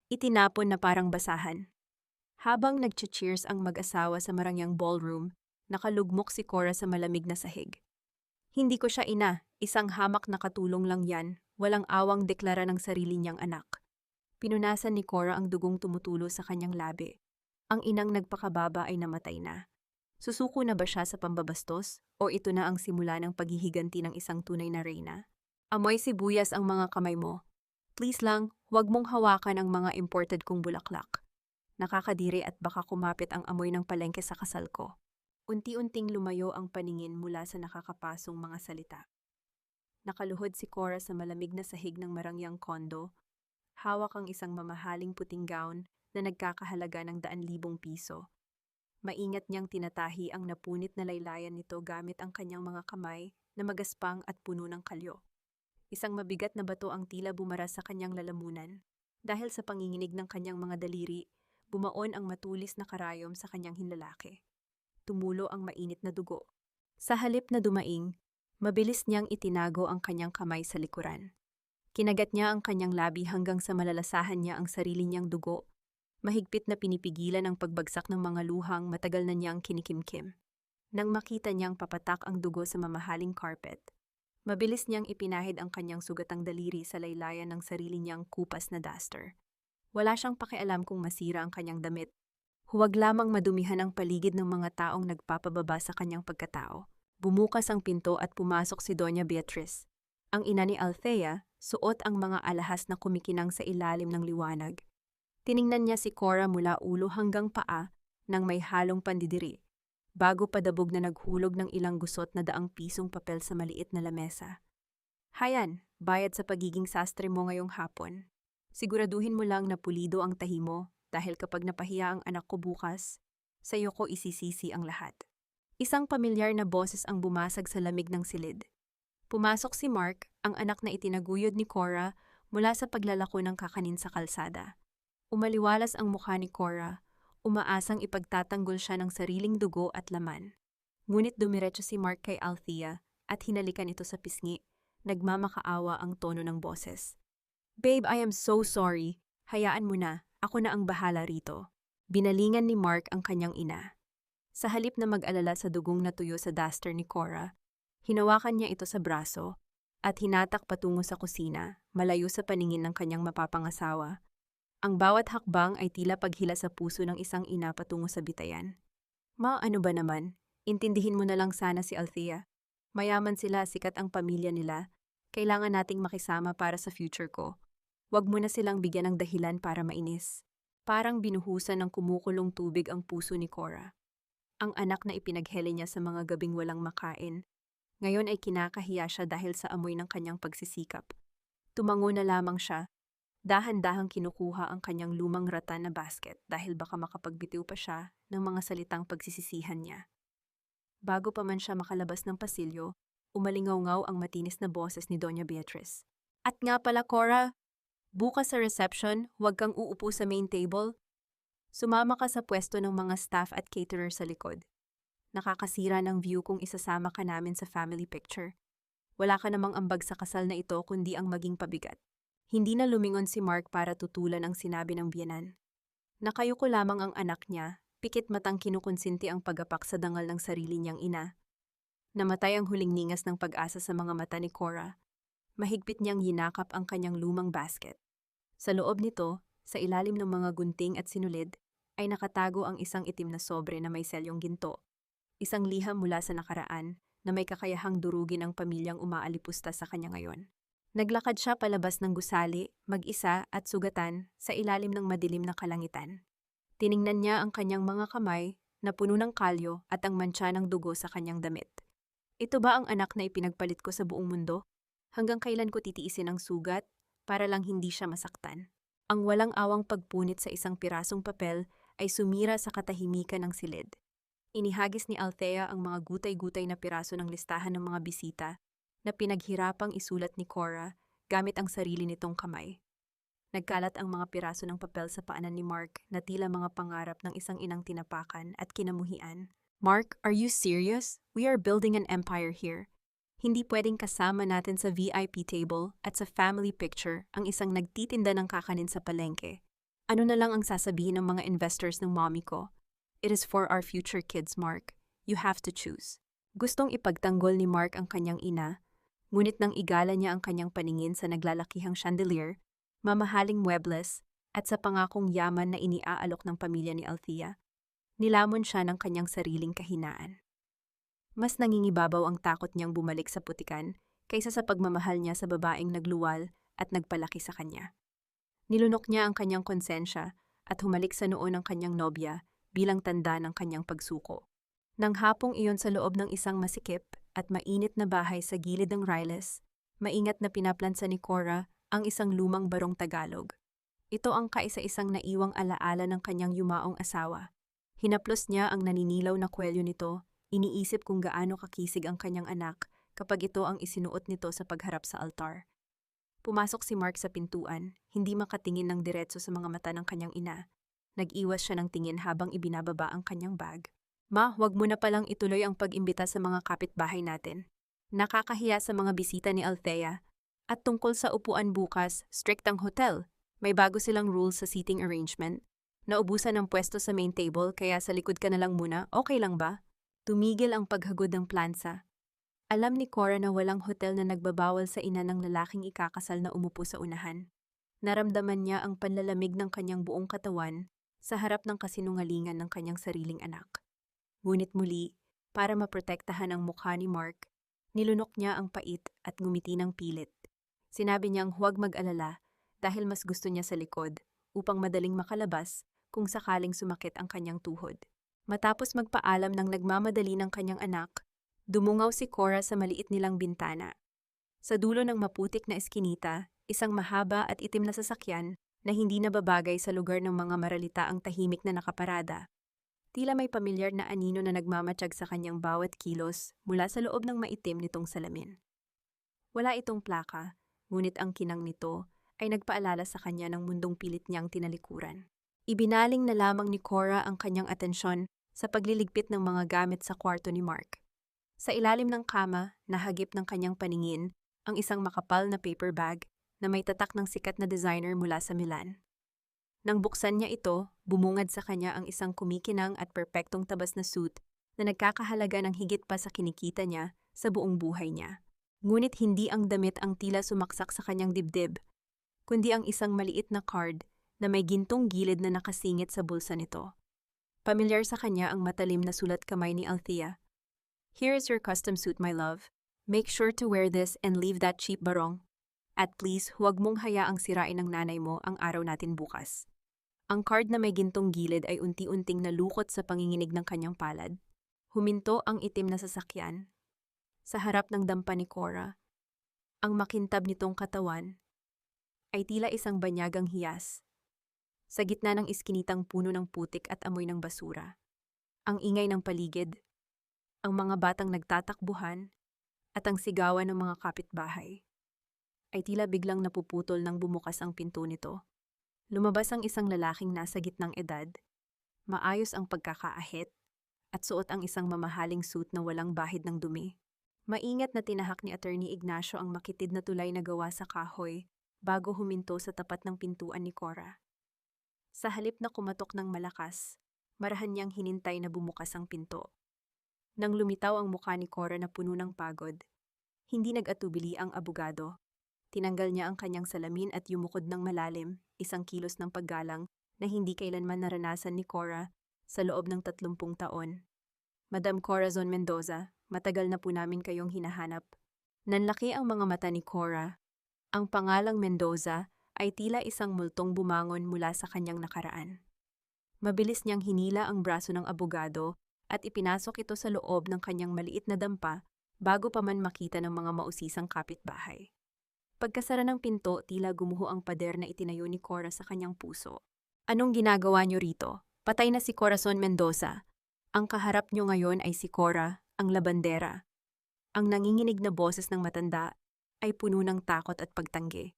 itinapon na parang basahan. Habang nagche-cheers ang mag-asawa sa marangyang ballroom, nakalugmok si Cora sa malamig na sahig. Hindi ko siya ina, isang hamak na katulong lang yan, walang awang deklara ng sarili niyang anak. Pinunasan ni Cora ang dugong tumutulo sa kanyang labi. Ang inang nagpakababa ay namatay na. Susuko na ba siya sa pambabastos o ito na ang simula ng paghihiganti ng isang tunay na reyna? Amoy sibuyas ang mga kamay mo. Please lang, huwag mong hawakan ang mga imported kong bulaklak. Nakakadiri at baka kumapit ang amoy ng palengke sa kasal ko. Unti-unting lumayo ang paningin mula sa nakakapasong mga salita. Nakaluhod si Cora sa malamig na sahig ng marangyang kondo. Hawak ang isang mamahaling puting gown na nagkakahalaga ng 100,000 piso. Maingat niyang tinatahi ang napunit na laylayan nito gamit ang kanyang mga kamay na magaspang at puno ng kalyo. Isang mabigat na bato ang tila bumara sa kanyang lalamunan. Dahil sa panginginig ng kanyang mga daliri, bumaon ang matulis na karayom sa kanyang hinlalaki. Tumulo ang mainit na dugo. Sa halip na dumaing, mabilis niyang itinago ang kanyang kamay sa likuran. Kinagat niya ang kanyang labi hanggang sa malalasahan niya ang sarili niyang dugo. Mahigpit na pinipigilan ang pagbagsak ng mga luhang matagal na niyang kinikimkim. Nang makita niyang papatak ang dugo sa mamahaling carpet, mabilis niyang ipinahid ang kanyang sugatang daliri sa laylayan ng sarili niyang kupas na duster. Wala siyang pakialam kung masira ang kanyang damit. Huwag lamang madumihan ang paligid ng mga taong nagpapababa sa kanyang pagkatao. Bumukas ang pinto at pumasok si Doña Beatriz. Ang ina ni Althea, suot ang mga alahas na kumikinang sa ilalim ng liwanag. Tiningnan niya si Cora mula ulo hanggang paa nang may halong pandidiri, bago padabog na naghulog ng ilang gusot na 100 papel sa maliit na lamesa. Hayan, bayad sa pagiging sastre mo ngayong hapon. Siguraduhin mo lang na pulido ang tahi mo dahil kapag napahiya ang anak ko bukas, sa iyo ko isisisi ang lahat. Isang pamilyar na boses ang bumasag sa lamig ng silid. Pumasok si Mark, ang anak na itinaguyod ni Cora mula sa paglalako ng kakanin sa kalsada. Umaliwalas ang mukha ni Cora, umaasang ipagtatanggol siya ng sariling dugo at laman. Ngunit dumiretso si Mark kay Althea at hinalikan ito sa pisngi, nagmamakaawa ang tono ng boses. Babe, I am so sorry. Hayaan mo na, ako na ang bahala rito. Binalingan ni Mark ang kanyang ina. Sa halip na mag-alala sa dugong natuyo sa duster ni Cora, hinawakan niya ito sa braso at hinatak patungo sa kusina, malayo sa paningin ng kanyang mapapangasawa. Ang bawat hakbang ay tila paghila sa puso ng isang ina patungo sa bitayan. Ma, ano ba naman? Intindihin mo na lang sana si Althea. Mayaman sila, sikat ang pamilya nila. Kailangan nating makisama para sa future ko. Huwag mo na silang bigyan ng dahilan para mainis. Parang binuhusan ng kumukulong tubig ang puso ni Cora. Ang anak na ipinaghele niya sa mga gabing walang makain. Ngayon ay kinakahiya siya dahil sa amoy ng kanyang pagsisikap. Tumango na lamang siya. Dahan-dahang kinukuha ang kanyang lumang ratan na basket dahil baka makapagbitiw pa siya ng mga salitang pagsisisihan niya. Bago pa man siya makalabas ng pasilyo, umalingaw-ngaw ang matinis na boses ni Doña Beatriz. At nga pala Cora, bukas sa reception, huwag kang uupo sa main table. Sumama ka sa pwesto ng mga staff at caterer sa likod. Nakakasira ng view kung isasama ka namin sa family picture. Wala ka namang ambag sa kasal na ito kundi ang maging pabigat. Hindi na lumingon si Mark para tutulan ang sinabi ng biyenan. Nakayuko lamang ang anak niya, pikit matang kinukonsinti ang pagapak sa dangal ng sarili niyang ina. Namatay ang huling ningas ng pag-asa sa mga mata ni Cora. Mahigpit niyang yinakap ang kanyang lumang basket. Sa loob nito, sa ilalim ng mga gunting at sinulid, ay nakatago ang isang itim na sobre na may selyong ginto. Isang liham mula sa nakaraan na may kakayahang durugin ang pamilyang umaalipusta sa kanya ngayon. Naglakad siya palabas ng gusali, mag-isa at sugatan sa ilalim ng madilim na kalangitan. Tiningnan niya ang kanyang mga kamay na puno ng kalyo at ang mantsa ng dugo sa kanyang damit. Ito ba ang anak na ipinagpalit ko sa buong mundo? Hanggang kailan ko titiisin ang sugat para lang hindi siya masaktan? Ang walang awang pagpunit sa isang pirasong papel ay sumira sa katahimikan ng silid. Inihagis ni Althea ang mga gutay-gutay na piraso ng listahan ng mga bisita na pinaghirapang isulat ni Cora gamit ang sarili nitong kamay. Nagkalat ang mga piraso ng papel sa paanan ni Mark na tila mga pangarap ng isang inang tinapakan at kinamuhian. Mark, are you serious? We are building an empire here. Hindi pwedeng kasama natin sa VIP table at sa family picture ang isang nagtitinda ng kakanin sa palengke. Ano na lang ang sasabihin ng mga investors ng mommy ko? It is for our future kids, Mark. You have to choose. Gustong ipagtanggol ni Mark ang kanyang ina, ngunit nang igala niya ang kanyang paningin sa naglalakihang chandelier, mamahaling muebles, at sa pangakong yaman na iniaalok ng pamilya ni Althea, nilamon siya ng kanyang sariling kahinaan. Mas nangingibabaw ang takot niyang bumalik sa putikan kaysa sa pagmamahal niya sa babaeng nagluwal at nagpalaki sa kanya. Nilunok niya ang kanyang konsensya at humalik sa noo ng kanyang nobya bilang tanda ng kanyang pagsuko. Nang hapong iyon sa loob ng isang masikip at mainit na bahay sa gilid ng Riles, maingat na pinaplansa ni Cora ang isang lumang barong Tagalog. Ito ang kaisa-isang naiwang alaala ng kanyang yumaong asawa. Hinaplos niya ang naninilaw na kwelyo nito, iniisip kung gaano kakisig ang kanyang anak kapag ito ang isinuot nito sa pagharap sa altar. Pumasok si Mark sa pintuan, hindi makatingin ng diretso sa mga mata ng kanyang ina. Nag-iwas siya ng tingin habang ibinababa ang kanyang bag. Ma, wag mo na palang ituloy ang pag-imbita sa mga kapitbahay natin. Nakakahiya sa mga bisita ni Althea. At tungkol sa upuan bukas, strict ang hotel. May bago silang rules sa seating arrangement. Naubusan ng pwesto sa main table kaya sa likod ka na lang muna, okay lang ba? Tumigil ang paghagod ng plansa. Alam ni Cora na walang hotel na nagbabawal sa ina ng lalaking ikakasal na umupo sa unahan. Naramdaman niya ang panlalamig ng kanyang buong katawan sa harap ng kasinungalingan ng kanyang sariling anak. Ngunit muli, para maprotektahan ang mukha ni Mark, nilunok niya ang pait at ngumiti ng pilit. Sinabi niyang huwag mag-alala dahil mas gusto niya sa likod upang madaling makalabas kung sakaling sumakit ang kanyang tuhod. Matapos magpaalam ng nagmamadali ng kanyang anak, dumungaw si Cora sa maliit nilang bintana. Sa dulo ng maputik na eskinita, isang mahaba at itim na sasakyan na hindi nababagay sa lugar ng mga maralita ang tahimik na nakaparada. Tila may pamilyar na anino na nagmamatsyag sa kanyang bawat kilos mula sa loob ng maitim nitong salamin. Wala itong plaka, ngunit ang kinang nito ay nagpaalala sa kanya ng mundong pilit niyang tinalikuran. Ibinaling na lamang ni Cora ang kanyang atensyon sa pagliligpit ng mga gamit sa kwarto ni Mark. Sa ilalim ng kama, nahagip ng kanyang paningin ang isang makapal na paper bag na may tatak ng sikat na designer mula sa Milan. Nang buksan niya ito, bumungad sa kanya ang isang kumikinang at perpektong tabas na suit na nagkakahalaga ng higit pa sa kinikita niya sa buong buhay niya. Ngunit hindi ang damit ang tila sumaksak sa kanyang dibdib, kundi ang isang maliit na card na may gintong gilid na nakasingit sa bulsa nito. Pamilyar sa kanya ang matalim na sulat kamay ni Althea. Here is your custom suit, my love. Make sure to wear this and leave that cheap barong. At please, huwag mong hayaang sirain ng nanay mo ang araw natin bukas. Ang card na may gintong gilid ay unti-unting nalukot sa panginginig ng kanyang palad. Huminto ang itim na sasakyan. Sa harap ng dampa ni Cora, ang makintab nitong katawan ay tila isang banyagang hiyas. Sa gitna ng iskinitang puno ng putik at amoy ng basura, ang ingay ng paligid, ang mga batang nagtatakbuhan, at ang sigawan ng mga kapitbahay ay tila biglang napuputol nang bumukas ang pinto nito. Lumabas ang isang lalaking nasa gitnang edad, maayos ang pagkakaahit, at suot ang isang mamahaling suit na walang bahid ng dumi. Maingat na tinahak ni Attorney Ignacio ang makitid na tulay na gawa sa kahoy bago huminto sa tapat ng pintuan ni Cora. Sa halip na kumatok ng malakas, marahan niyang hinintay na bumukas ang pinto. Nang lumitaw ang mukha ni Cora na puno ng pagod, hindi nag-atubili ang abogado. Tinanggal niya ang kanyang salamin at yumukod ng malalim, isang kilos ng paggalang na hindi kailanman naranasan ni Cora sa loob ng 30 taon. Madam Corazon Mendoza, matagal na po namin kayong hinahanap. Nanlaki ang mga mata ni Cora. Ang pangalang Mendoza ay tila isang multong bumangon mula sa kanyang nakaraan. Mabilis niyang hinila ang braso ng abogado at ipinasok ito sa loob ng kanyang maliit na dampa bago pa man makita ng mga mausisang kapitbahay. Pagkasara ng pinto, tila gumuho ang pader na itinayo ni Cora sa kanyang puso. Anong ginagawa niyo rito? Patay na si Corazon Mendoza. Ang kaharap niyo ngayon ay si Cora, ang labandera. Ang nanginginig na boses ng matanda ay puno ng takot at pagtanggi.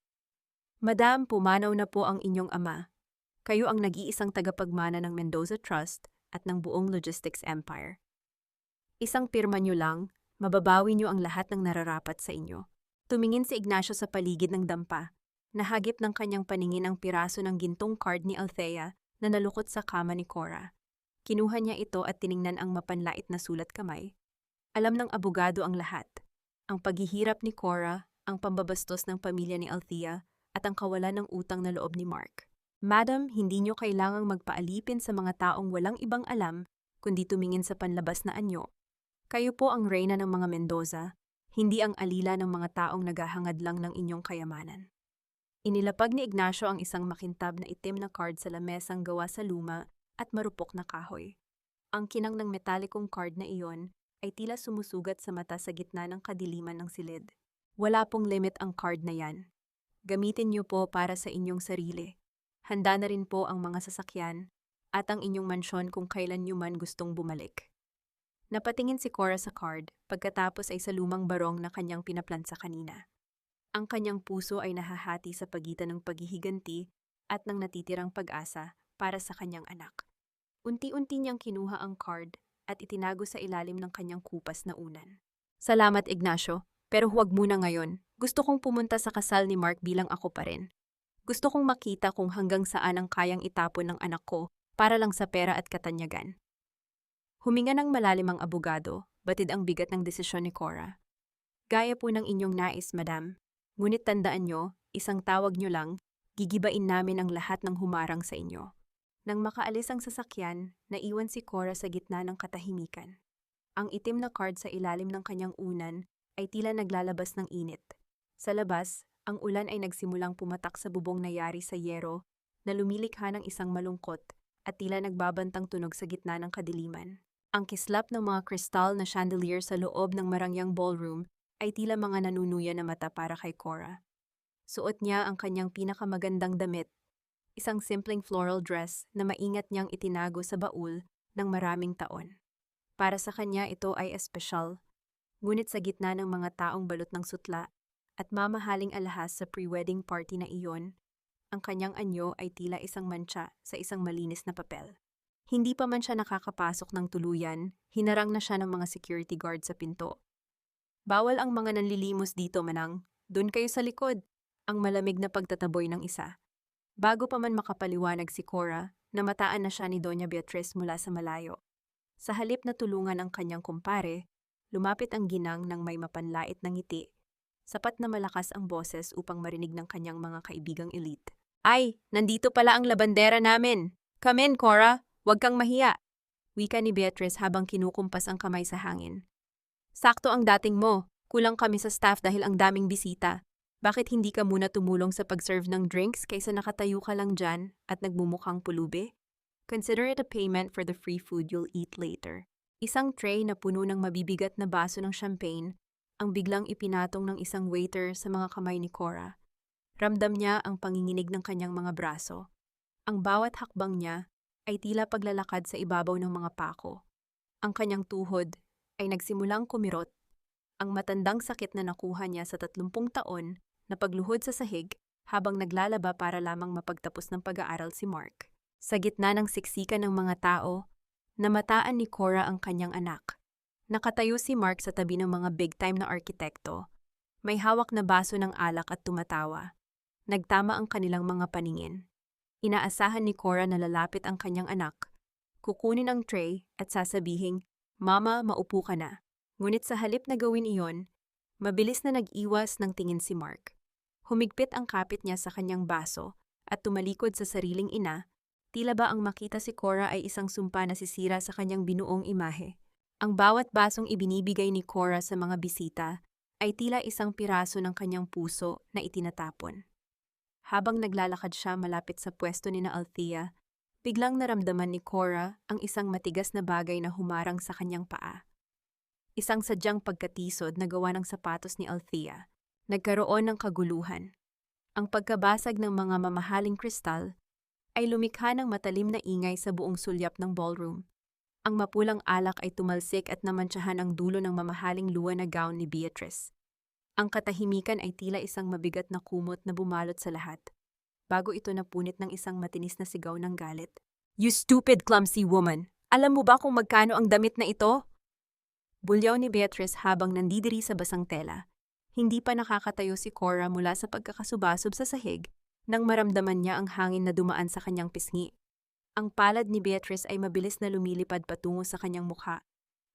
Madam, pumanaw na po ang inyong ama. Kayo ang nag-iisang tagapagmana ng Mendoza Trust at ng buong logistics empire. Isang pirma niyo lang, mababawi niyo ang lahat ng nararapat sa inyo. Tumingin si Ignacio sa paligid ng dampa. Nahagip ng kanyang paningin ang piraso ng gintong card ni Althea na nalukot sa kama ni Cora. Kinuha niya ito at tiningnan ang mapanlait na sulat kamay. Alam ng abogado ang lahat. Ang paghihirap ni Cora, ang pambabastos ng pamilya ni Althea, at ang kawalan ng utang na loob ni Mark. Madam, hindi niyo kailangang magpaalipin sa mga taong walang ibang alam, kundi tumingin sa panlabas na anyo. Kayo po ang reyna ng mga Mendoza, hindi ang alila ng mga taong naghahangad lang ng inyong kayamanan. Inilapag ni Ignacio ang isang makintab na itim na card sa lamesang gawa sa luma at marupok na kahoy. Ang kinang ng metalikong card na iyon ay tila sumusugat sa mata sa gitna ng kadiliman ng silid. Wala pong limit ang card na yan. Gamitin niyo po para sa inyong sarili. Handa na rin po ang mga sasakyan at ang inyong mansyon kung kailan niyo man gustong bumalik. Napatingin si Cora sa card pagkatapos ay sa lumang barong na kanyang pinaplansa kanina. Ang kanyang puso ay nahahati sa pagitan ng paghihiganti at ng natitirang pag-asa para sa kanyang anak. Unti-unti niyang kinuha ang card at itinago sa ilalim ng kanyang kupas na unan. Salamat, Ignacio, pero huwag muna ngayon. Gusto kong pumunta sa kasal ni Mark bilang ako pa rin. Gusto kong makita kung hanggang saan ang kayang itapon ng anak ko para lang sa pera at katanyagan. Huminga ng malalim ang abogado, batid ang bigat ng desisyon ni Cora. Gaya po ng inyong nais, madam. Ngunit tandaan nyo, isang tawag nyo lang, gigibain namin ang lahat ng humarang sa inyo. Nang makaalis ang sasakyan, naiwan si Cora sa gitna ng katahimikan. Ang itim na card sa ilalim ng kanyang unan ay tila naglalabas ng init. Sa labas, ang ulan ay nagsimulang pumatak sa bubong na yari sa yero na lumilikha ng isang malungkot at tila nagbabantang tunog sa gitna ng kadiliman. Ang kislap ng mga kristal na chandelier sa loob ng marangyang ballroom ay tila mga nanunuya na mata para kay Cora. Suot niya ang kanyang pinakamagandang damit, isang simpleng floral dress na maingat niyang itinago sa baul ng maraming taon. Para sa kanya ito ay espesyal, ngunit sa gitna ng mga taong balot ng sutla at mamahaling alahas sa pre-wedding party na iyon, ang kanyang anyo ay tila isang mantsa sa isang malinis na papel. Hindi pa man siya nakakapasok ng tuluyan, hinarang na siya ng mga security guard sa pinto. Bawal ang mga nanlilimos dito, manang. Doon kayo sa likod. Ang malamig na pagtataboy ng isa. Bago pa man makapaliwanag si Cora, namataan na siya ni Doña Beatriz mula sa malayo. Sa halip na tulungan ang kanyang kumpare, lumapit ang ginang ng may mapanlait na ngiti. Sapat na malakas ang boses upang marinig ng kanyang mga kaibigang elite. Ay, nandito pala ang labandera namin. Come in, Cora. Huwag kang mahiya. Wika ni Beatriz habang kinukumpas ang kamay sa hangin. Sakto ang dating mo. Kulang kami sa staff dahil ang daming bisita. Bakit hindi ka muna tumulong sa pag-serve ng drinks kaysa nakatayo ka lang dyan at nagmumukhang pulubi? Consider it a payment for the free food you'll eat later. Isang tray na puno ng mabibigat na baso ng champagne ang biglang ipinatong ng isang waiter sa mga kamay ni Cora. Ramdam niya ang panginginig ng kanyang mga braso. Ang bawat hakbang niya ay tila paglalakad sa ibabaw ng mga pako. Ang kanyang tuhod ay nagsimulang kumirot. Ang matandang sakit na nakuha niya sa 30 taon na pagluhod sa sahig habang naglalaba para lamang mapagtapos ng pag-aaral si Mark. Sa gitna ng siksikan ng mga tao, namataan ni Cora ang kanyang anak. Nakatayo si Mark sa tabi ng mga big-time na arkitekto. May hawak na baso ng alak at tumatawa. Nagtama ang kanilang mga paningin. Inaasahan ni Cora na lalapit ang kanyang anak. Kukunin ang tray at sasabihing, Mama, maupo ka na. Ngunit sa halip na gawin iyon, mabilis na nag-iwas ng tingin si Mark. Humigpit ang kapit niya sa kanyang baso at tumalikod sa sariling ina, tila ba ang makita si Cora ay isang sumpa na sisira sa kanyang binuong imahe. Ang bawat basong ibinibigay ni Cora sa mga bisita ay tila isang piraso ng kanyang puso na itinatapon. Habang naglalakad siya malapit sa pwesto ni Althea, biglang naramdaman ni Cora ang isang matigas na bagay na humarang sa kanyang paa. Isang sadyang pagkatisod na gawa ng sapatos ni Althea. Nagkaroon ng kaguluhan. Ang pagkabasag ng mga mamahaling kristal ay lumikha ng matalim na ingay sa buong sulyap ng ballroom. Ang mapulang alak ay tumalsik at namantsahan ang dulo ng mamahaling luwa na gown ni Beatrice. Ang katahimikan ay tila isang mabigat na kumot na bumalot sa lahat. Bago ito napunit ng isang matinis na sigaw ng galit. You stupid, clumsy woman! Alam mo ba kung magkano ang damit na ito? Bulyaw ni Beatrice habang nandidiri sa basang tela. Hindi pa nakakatayo si Cora mula sa pagkakasubasub sa sahig nang maramdaman niya ang hangin na dumaan sa kanyang pisngi. Ang palad ni Beatrice ay mabilis na lumilipad patungo sa kanyang mukha,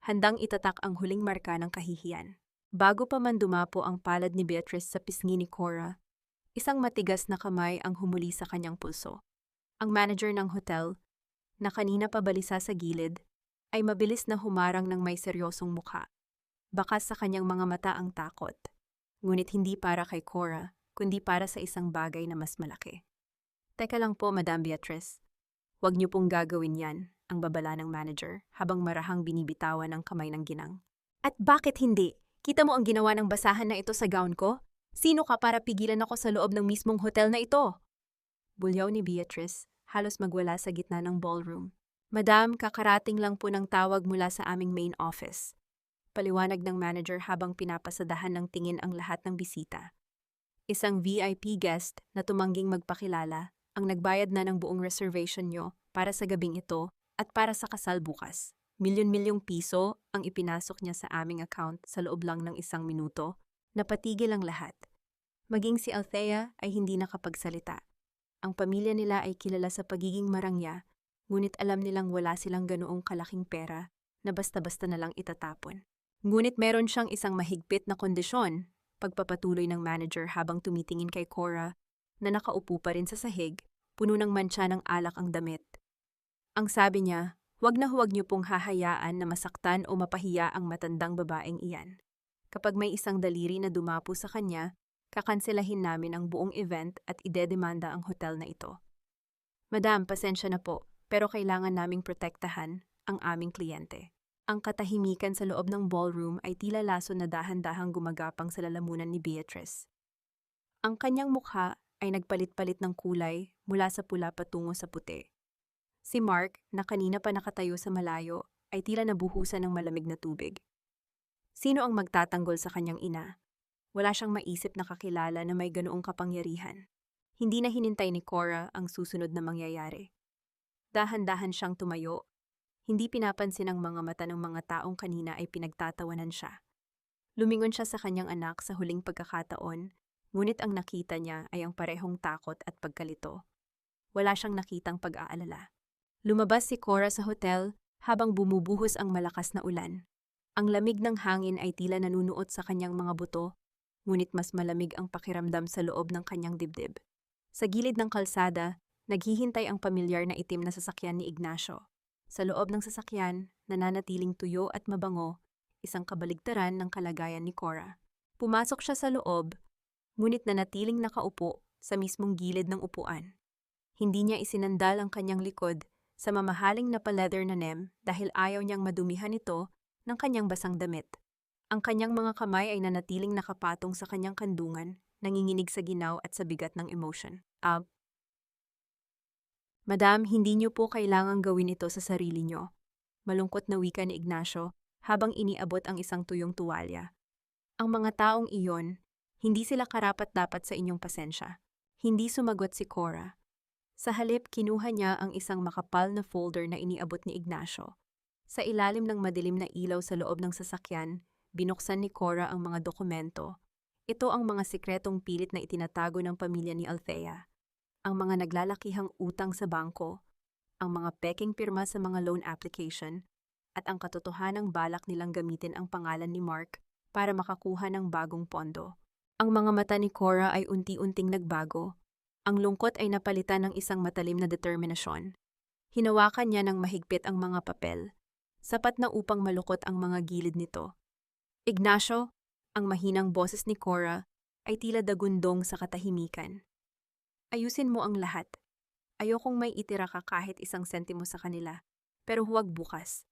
handang itatak ang huling marka ng kahihiyan. Bago pa man dumapo ang palad ni Beatrice sa pisngi ni Cora, isang matigas na kamay ang humuli sa kanyang pulso. Ang manager ng hotel, na kanina pa balisa sa gilid, ay mabilis na humarang ng may seryosong mukha. Bakas sa kanyang mga mata ang takot. Ngunit hindi para kay Cora, kundi para sa isang bagay na mas malaki. Teka lang po, Madam Beatrice. Huwag niyo pong gagawin yan, ang babala ng manager, habang marahang binibitawan ang kamay ng ginang. At bakit hindi? Kita mo ang ginawa ng basahan na ito sa gown ko? Sino ka para pigilan ako sa loob ng mismong hotel na ito? Bulyaw ni Beatrice, halos magwala sa gitna ng ballroom. Madam, kakarating lang po ng tawag mula sa aming main office. Paliwanag ng manager habang pinapasadahan ng tingin ang lahat ng bisita. Isang VIP guest na tumangging magpakilala ang nagbayad na ng buong reservation nyo para sa gabing ito at para sa kasal bukas. Milyon-milyong piso ang ipinasok niya sa aming account sa loob lang ng 1 minuto. Napatigil ang lahat. Maging si Althea ay hindi nakapagsalita. Ang pamilya nila ay kilala sa pagiging marangya, ngunit alam nilang wala silang ganoong kalaking pera na basta-basta na lang itatapon. Ngunit meron siyang isang mahigpit na kondisyon, pagpapatuloy ng manager habang tumitingin kay Cora na nakaupo pa rin sa sahig, puno ng mantsa ng alak ang damit. Ang sabi niya, huwag niyo pong hahayaan na masaktan o mapahiya ang matandang babaeng iyan. Kapag may isang daliri na dumapo sa kanya, kakanselahin namin ang buong event at idedemanda ang hotel na ito. Madam, pasensya na po, pero kailangan naming protektahan ang aming kliyente. Ang katahimikan sa loob ng ballroom ay tila laso na dahan-dahang gumagapang sa lalamunan ni Beatrice. Ang kanyang mukha ay nagpalit-palit ng kulay mula sa pula patungo sa puti. Si Mark, na kanina pa nakatayo sa malayo, ay tila nabuhusan ng malamig na tubig. Sino ang magtatanggol sa kanyang ina? Wala siyang maisip na kakilala na may ganoong kapangyarihan. Hindi na hinintay ni Cora ang susunod na mangyayari. Dahan-dahan siyang tumayo. Hindi pinapansin ang mga mata ng mga taong kanina ay pinagtatawanan siya. Lumingon siya sa kanyang anak sa huling pagkakataon, ngunit ang nakita niya ay ang parehong takot at pagkalito. Wala siyang nakitang pag-aalala. Lumabas si Cora sa hotel habang bumubuhos ang malakas na ulan. Ang lamig ng hangin ay tila nanunuot sa kanyang mga buto, ngunit mas malamig ang pakiramdam sa loob ng kanyang dibdib. Sa gilid ng kalsada, naghihintay ang pamilyar na itim na sasakyan ni Ignacio. Sa loob ng sasakyan, nananatiling tuyo at mabango, isang kabaligtaran ng kalagayan ni Cora. Pumasok siya sa loob, ngunit nanatiling nakaupo sa mismong gilid ng upuan. Hindi niya isinandal ang kanyang likod sa mamahaling na pa-leather na nem dahil ayaw niyang madumihan ito ng kanyang basang damit. Ang kanyang mga kamay ay nanatiling nakapatong sa kanyang kandungan, nanginginig sa ginaw at sa bigat ng emotion. Madam, hindi niyo po kailangang gawin ito sa sarili niyo. Malungkot na wika ni Ignacio habang iniabot ang isang tuyong tuwalya. Ang mga taong iyon, hindi sila karapat-dapat sa inyong pasensya. Hindi sumagot si Cora. Sa halip, kinuha niya ang isang makapal na folder na iniabot ni Ignacio. Sa ilalim ng madilim na ilaw sa loob ng sasakyan, binuksan ni Cora ang mga dokumento. Ito ang mga sikretong pilit na itinatago ng pamilya ni Althea. Ang mga naglalakihang utang sa bangko, ang mga peking pirma sa mga loan application, at ang katotohanang balak nilang gamitin ang pangalan ni Mark para makakuha ng bagong pondo. Ang mga mata ni Cora ay unti-unting nagbago. Ang lungkot ay napalitan ng isang matalim na determinasyon. Hinawakan niya ng mahigpit ang mga papel, sapat na upang malukot ang mga gilid nito. Ignacio, ang mahinang boses ni Cora, ay tila dagundong sa katahimikan. Ayusin mo ang lahat. Ayokong may itira ka kahit 1 sentimo sa kanila, pero huwag bukas.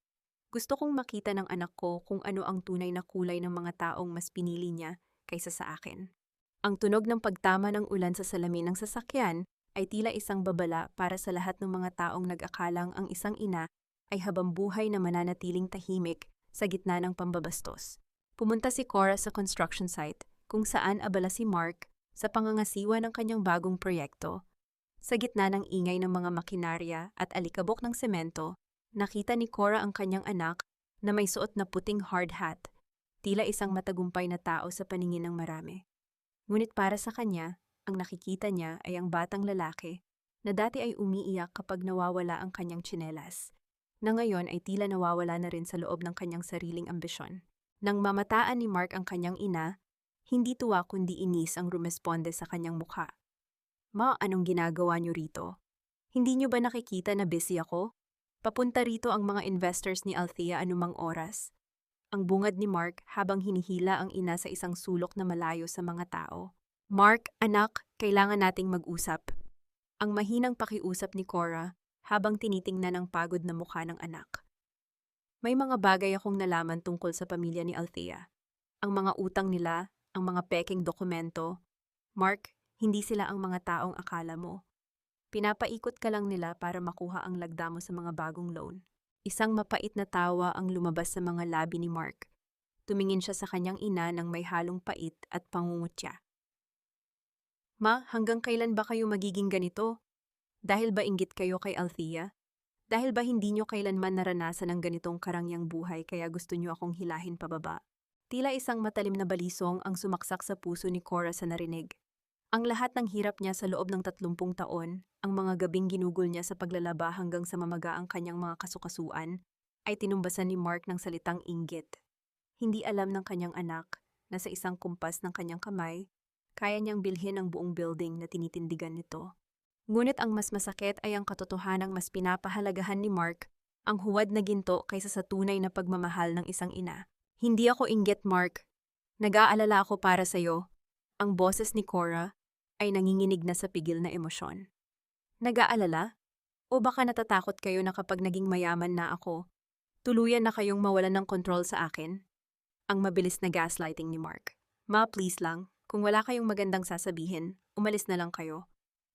Gusto kong makita ng anak ko kung ano ang tunay na kulay ng mga taong mas pinili niya kaysa sa akin. Ang tunog ng pagtama ng ulan sa salamin ng sasakyan ay tila isang babala para sa lahat ng mga taong nag-akalang ang isang ina ay habambuhay na mananatiling tahimik sa gitna ng pambabastos. Pumunta si Cora sa construction site kung saan abala si Mark sa pangangasiwa ng kanyang bagong proyekto. Sa gitna ng ingay ng mga makinarya at alikabok ng semento, nakita ni Cora ang kanyang anak na may suot na puting hard hat. tila isang matagumpay na tao sa paningin ng marami. Ngunit para sa kanya, ang nakikita niya ay ang batang lalaki na dati ay umiiyak kapag nawawala ang kanyang tsinelas, na ngayon ay tila nawawala na rin sa loob ng kanyang sariling ambisyon. Nang mamataan ni Mark ang kanyang ina, hindi tuwa kundi inis ang rumesponde sa kanyang mukha. Ma, anong ginagawa niyo rito? Hindi niyo ba nakikita na busy ako? Papunta rito ang mga investors ni Althea anumang oras. Ang bungad ni Mark habang hinihila ang ina sa isang sulok na malayo sa mga tao. Mark, anak, kailangan nating mag-usap. Ang mahinang pakiusap ni Cora habang tinitingnan ang pagod na mukha ng anak. May mga bagay akong nalaman tungkol sa pamilya ni Althea. Ang mga utang nila, ang mga peking dokumento. Mark, hindi sila ang mga taong akala mo. Pinapaikot ka lang nila para makuha ang lagda mo sa mga bagong loan. Isang mapait na tawa ang lumabas sa mga labi ni Mark. Tumingin siya sa kanyang ina ng may halong pait at pangungutya. Ma, hanggang kailan ba kayo magiging ganito? Dahil ba inggit kayo kay Althea? Dahil ba hindi nyo kailanman naranasan ang ganitong karangyang buhay kaya gusto nyo akong hilahin pababa? Tila isang matalim na balisong ang sumaksak sa puso ni Cora sa narinig. Ang lahat ng hirap niya sa loob ng 30 taon, ang mga gabing ginugol niya sa paglalaba hanggang sa mamagaang kanyang mga kasukasuan, ay tinumbasan ni Mark ng salitang inggit. Hindi alam ng kanyang anak na sa isang kumpas ng kanyang kamay, kaya niyang bilhin ang buong building na tinitindigan nito. Ngunit ang mas masakit ay ang katotohanang mas pinapahalagahan ni Mark ang huwad na ginto kaysa sa tunay na pagmamahal ng isang ina. Hindi ako inggit, Mark. Nag-aalala ako para sa'yo. Ang boses ni Cora ay nanginginig na sa pigil na emosyon. Nag-aalala? O baka natatakot kayo na kapag naging mayaman na ako, tuluyan na kayong mawalan ng kontrol sa akin? Ang mabilis na gaslighting ni Mark. Ma, please lang, kung wala kayong magandang sasabihin, umalis na lang kayo.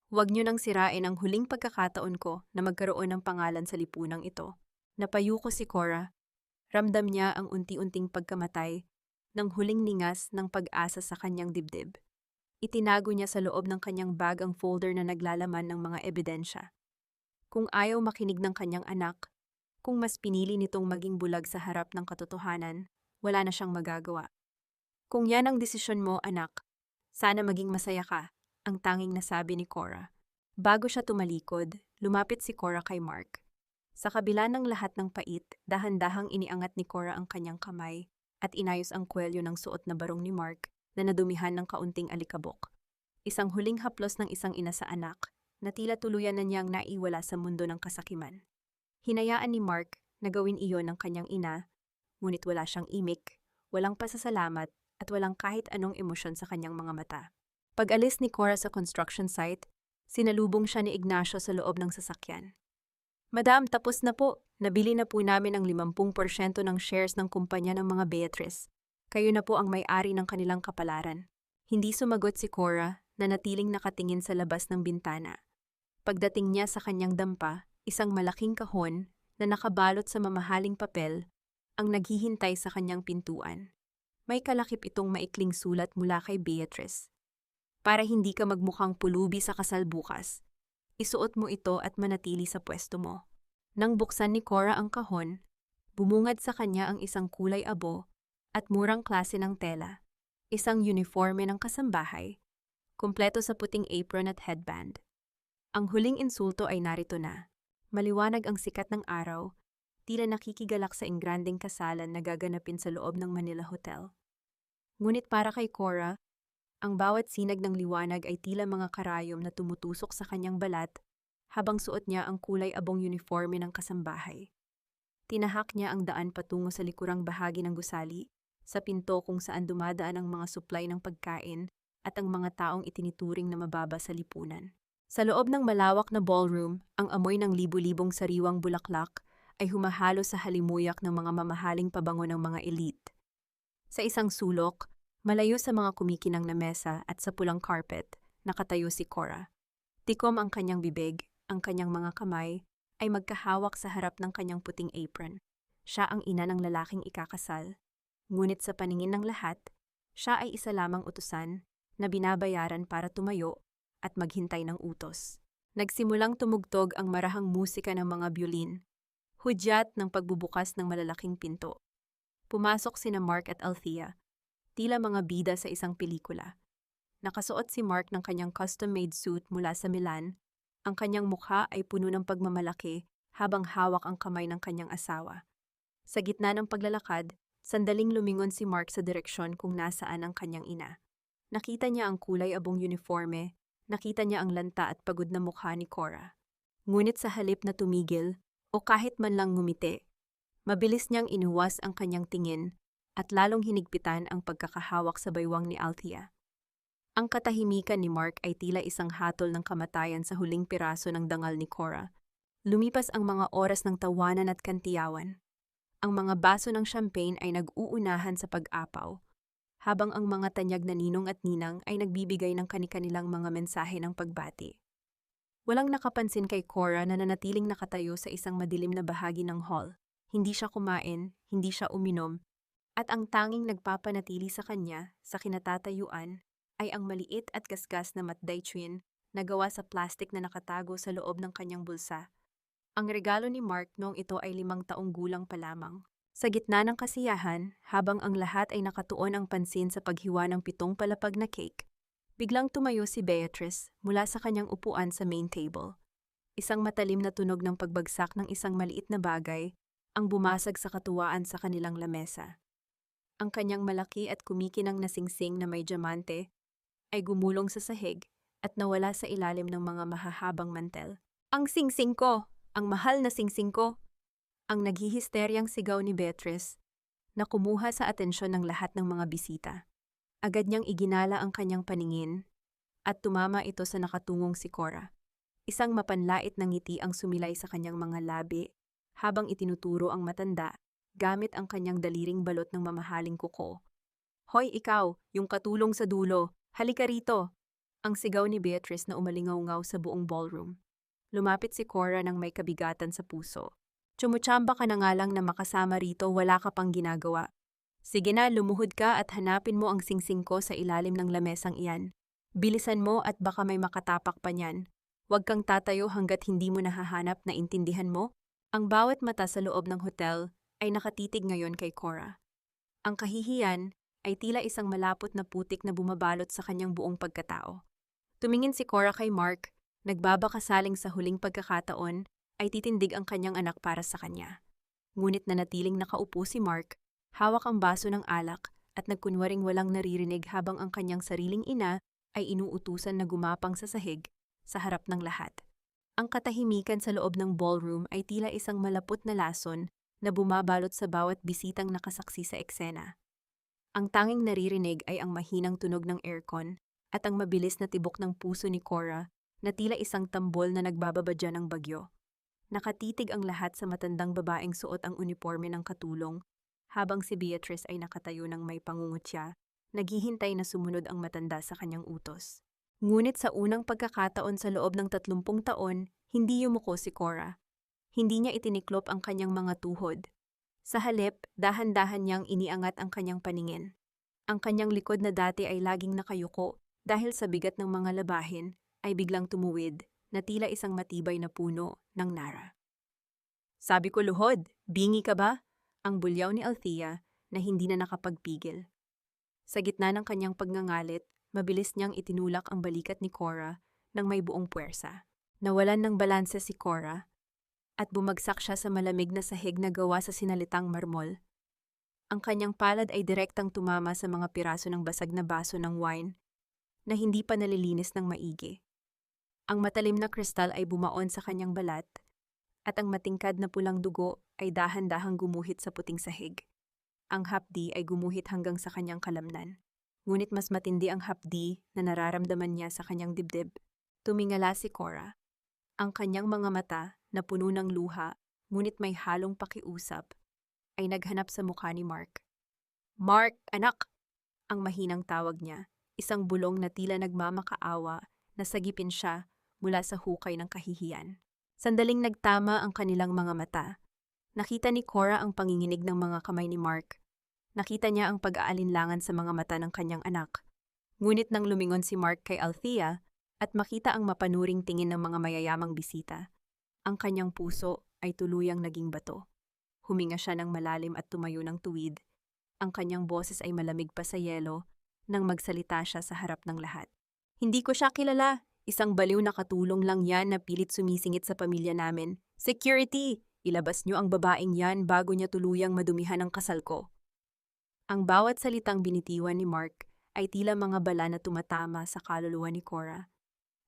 Huwag niyo nang sirain ang huling pagkakataon ko na magkaroon ng pangalan sa lipunang ito. Napayuko si Cora. Ramdam niya ang unti-unting pagkamatay ng huling ningas ng pag-asa sa kanyang dibdib. Itinago niya sa loob ng kanyang bag ang folder na naglalaman ng mga ebidensya. Kung ayaw makinig ng kanyang anak, kung mas pinili nitong maging bulag sa harap ng katotohanan, wala na siyang magagawa. Kung yan ang desisyon mo, anak, sana maging masaya ka, ang tanging nasabi ni Cora. Bago siya tumalikod, lumapit si Cora kay Mark. Sa kabila ng lahat ng pait, dahan-dahang iniangat ni Cora ang kanyang kamay at inayos ang kwelyo ng suot na barong ni Mark na nadumihan ng kaunting alikabok. Isang huling haplos ng isang ina sa anak na tila tuluyan na niyang naiwala sa mundo ng kasakiman. Hinayaan ni Mark na gawin iyon ng kanyang ina, ngunit wala siyang imik, walang pasasalamat at walang kahit anong emosyon sa kanyang mga mata. Pag-alis ni Cora sa construction site, sinalubong siya ni Ignacio sa loob ng sasakyan. Madam, tapos na po. Nabili na po namin ang 50% ng shares ng kumpanya ng mga Beatrice. Kayo na po ang may-ari ng kanilang kapalaran. Hindi sumagot si Cora na natiling nakatingin sa labas ng bintana. Pagdating niya sa kanyang dampa, isang malaking kahon na nakabalot sa mamahaling papel ang naghihintay sa kanyang pintuan. May kalakip itong maikling sulat mula kay Beatrice. Para hindi ka magmukhang pulubi sa kasal bukas, isuot mo ito at manatili sa pwesto mo. Nang buksan ni Cora ang kahon, bumungad sa kanya ang isang kulay abo at murang klase ng tela, isang uniforme ng kasambahay, kumpleto sa puting apron at headband. Ang huling insulto ay narito na. Maliwanag ang sikat ng araw, tila nakikigalak sa ingranding kasalan na gaganapin sa loob ng Manila Hotel. Ngunit para kay Cora, ang bawat sinag ng liwanag ay tila mga karayom na tumutusok sa kanyang balat habang suot niya ang kulay abong uniforme ng kasambahay. Tinahak niya ang daan patungo sa likurang bahagi ng gusali, sa pinto kung saan dumadaan ang mga supply ng pagkain at ang mga taong itinituring na mababa sa lipunan. Sa loob ng malawak na ballroom, ang amoy ng libu-libong sariwang bulaklak ay humahalo sa halimuyak ng mga mamahaling pabango ng mga elite. Sa isang sulok, malayo sa mga kumikinang na mesa at sa pulang carpet, nakatayo si Cora. Tikom ang kanyang bibig, ang kanyang mga kamay ay magkahawak sa harap ng kanyang puting apron. Siya ang ina ng lalaking ikakasal. Ngunit sa paningin ng lahat, siya ay isa lamang utusan na binabayaran para tumayo at maghintay ng utos. Nagsimulang tumugtog ang marahang musika ng mga biolin, hudyat ng pagbubukas ng malalaking pinto. Pumasok sina Mark at Althea, tila mga bida sa isang pelikula. Nakasuot si Mark ng kanyang custom-made suit mula sa Milan. Ang kanyang mukha ay puno ng pagmamalaki habang hawak ang kamay ng kanyang asawa. Sa gitna ng paglalakad, sandaling lumingon si Mark sa direksyon kung nasaan ang kanyang ina. Nakita niya ang kulay abong uniforme, nakita niya ang lanta at pagod na mukha ni Cora. Ngunit sa halip na tumigil, o kahit man lang ngumiti, mabilis niyang inuwas ang kanyang tingin at lalong hinigpitan ang pagkakahawak sa baywang ni Althea. Ang katahimikan ni Mark ay tila isang hatol ng kamatayan sa huling piraso ng dangal ni Cora. Lumipas ang mga oras ng tawanan at kantiyawan. Ang mga baso ng champagne ay nag-uunahan sa pag-apaw, habang ang mga tanyag na ninong at ninang ay nagbibigay ng kani-kanilang mga mensahe ng pagbati. Walang nakapansin kay Cora na nanatiling nakatayo sa isang madilim na bahagi ng hall. Hindi siya kumain, hindi siya uminom, at ang tanging nagpapanatili sa kanya sa kinatatayuan ay ang maliit at gasgas na matdaytrin na gawa sa plastik na nakatago sa loob ng kanyang bulsa. Ang regalo ni Mark noong ito ay 5 taong gulang pa lamang. Sa gitna ng kasiyahan, habang ang lahat ay nakatuon ang pansin sa paghiwa ng 7 palapag na cake, biglang tumayo si Beatrice mula sa kanyang upuan sa main table. Isang matalim na tunog ng pagbagsak ng isang maliit na bagay ang bumasag sa katuwaan sa kanilang lamesa. Ang kanyang malaki at kumikinang na singsing na may diamante ay gumulong sa sahig at nawala sa ilalim ng mga mahahabang mantel. Ang singsing ko! Ang mahal na singsing ko! Ang naghihisteryang sigaw ni Beatrice na kumuha sa atensyon ng lahat ng mga bisita. Agad niyang iginala ang kanyang paningin at tumama ito sa nakatungong si Cora. Isang mapanlait na ngiti ang sumilay sa kanyang mga labi habang itinuturo ang matanda gamit ang kanyang daliring balot ng mamahaling kuko. Hoy ikaw, yung katulong sa dulo, halika rito! Ang sigaw ni Beatrice na umalingaw-ngaw sa buong ballroom. Lumapit si Cora ng may kabigatan sa puso. Tsumutsamba ka na nga lang na makasama rito, wala ka pang ginagawa. Sige na, lumuhod ka at hanapin mo ang singsing ko sa ilalim ng lamesang iyan. Bilisan mo at baka may makatapak pa niyan. Huwag kang tatayo hanggat hindi mo nahahanap, na intindihan mo? Ang bawat mata sa loob ng hotel ay nakatitig ngayon kay Cora. Ang kahihiyan ay tila isang malapot na putik na bumabalot sa kanyang buong pagkatao. Tumingin si Cora kay Mark, nagbabakasaling sa huling pagkakataon ay titindig ang kanyang anak para sa kanya. Ngunit nanatiling nakaupo si Mark, hawak ang baso ng alak at nagkunwaring walang naririnig habang ang kanyang sariling ina ay inuutusan na gumapang sa sahig sa harap ng lahat. Ang katahimikan sa loob ng ballroom ay tila isang malapot na lason na bumabalot sa bawat bisitang nakasaksi sa eksena. Ang tanging naririnig ay ang mahinang tunog ng aircon at ang mabilis na tibok ng puso ni Cora na tila isang tambol na nagbababadya ng bagyo. Nakatitig ang lahat sa matandang babaeng suot ang uniforme ng katulong, habang si Beatrice ay nakatayo ng may pangungutya, naghihintay na sumunod ang matanda sa kanyang utos. Ngunit sa unang pagkakataon sa loob ng 30 taon, hindi yumuko si Cora. Hindi niya itiniklop ang kanyang mga tuhod. Sa halip, dahan-dahan niyang iniangat ang kanyang paningin. Ang kanyang likod na dati ay laging nakayuko dahil sa bigat ng mga labahin, ay biglang tumuwid na tila isang matibay na puno ng nara. Sabi ko luhod, bingi ka ba? Ang bulyaw ni Althea na hindi na nakapagpigil. Sa gitna ng kanyang pagngangalit, mabilis niyang itinulak ang balikat ni Cora ng may buong puwersa. Nawalan ng balanse si Cora at bumagsak siya sa malamig na sahig na gawa sa sinalitang marmol. Ang kanyang palad ay direktang tumama sa mga piraso ng basag na baso ng wine na hindi pa nalilinis ng maigi. Ang matalim na kristal ay bumaon sa kanyang balat at ang matingkad na pulang dugo ay dahan-dahang gumuhit sa puting sahig. Ang hapdi ay gumuhit hanggang sa kanyang kalamnan. Ngunit mas matindi ang hapdi na nararamdaman niya sa kanyang dibdib. Tumingala si Cora. Ang kanyang mga mata na puno ng luha, ngunit may halong pakiusap, ay naghanap sa mukha ni Mark. Mark, anak! Ang mahinang tawag niya, isang bulong na tila nagmamakaawa na sagipin siya mula sa hukay ng kahihiyan. Sandaling nagtama ang kanilang mga mata. Nakita ni Cora ang panginginig ng mga kamay ni Mark. Nakita niya ang pag-aalinlangan sa mga mata ng kanyang anak. Ngunit nang lumingon si Mark kay Althea at makita ang mapanuring tingin ng mga mayayamang bisita, ang kanyang puso ay tuluyang naging bato. Huminga siya ng malalim at tumayo ng tuwid, Ang kanyang boses ay malamig pa sa yelo nang magsalita siya sa harap ng lahat. Hindi ko siya kilala. Isang baliw na katulong lang yan na pilit sumisingit sa pamilya namin. Security! Ilabas niyo ang babaeng yan bago niya tuluyang madumihan ang kasal ko. Ang bawat salitang binitiwan ni Mark ay tila mga bala na tumatama sa kaluluwa ni Cora.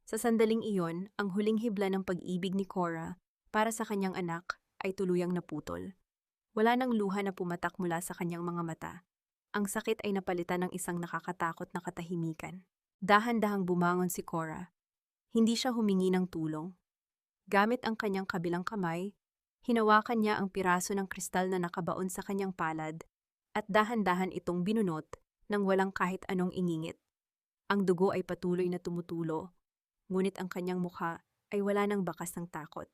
Sa sandaling iyon, ang huling hibla ng pag-ibig ni Cora para sa kanyang anak ay tuluyang naputol. Wala nang luha na pumatak mula sa kanyang mga mata. Ang sakit ay napalitan ng isang nakakatakot na katahimikan. Dahan-dahang bumangon si Cora. Hindi siya humingi ng tulong. Gamit ang kanyang kabilang kamay, hinawakan niya ang piraso ng kristal na nakabaon sa kanyang palad at dahan-dahan itong binunot nang walang kahit anong ingingit. Ang dugo ay patuloy na tumutulo, ngunit ang kanyang mukha ay wala ng bakas ng takot.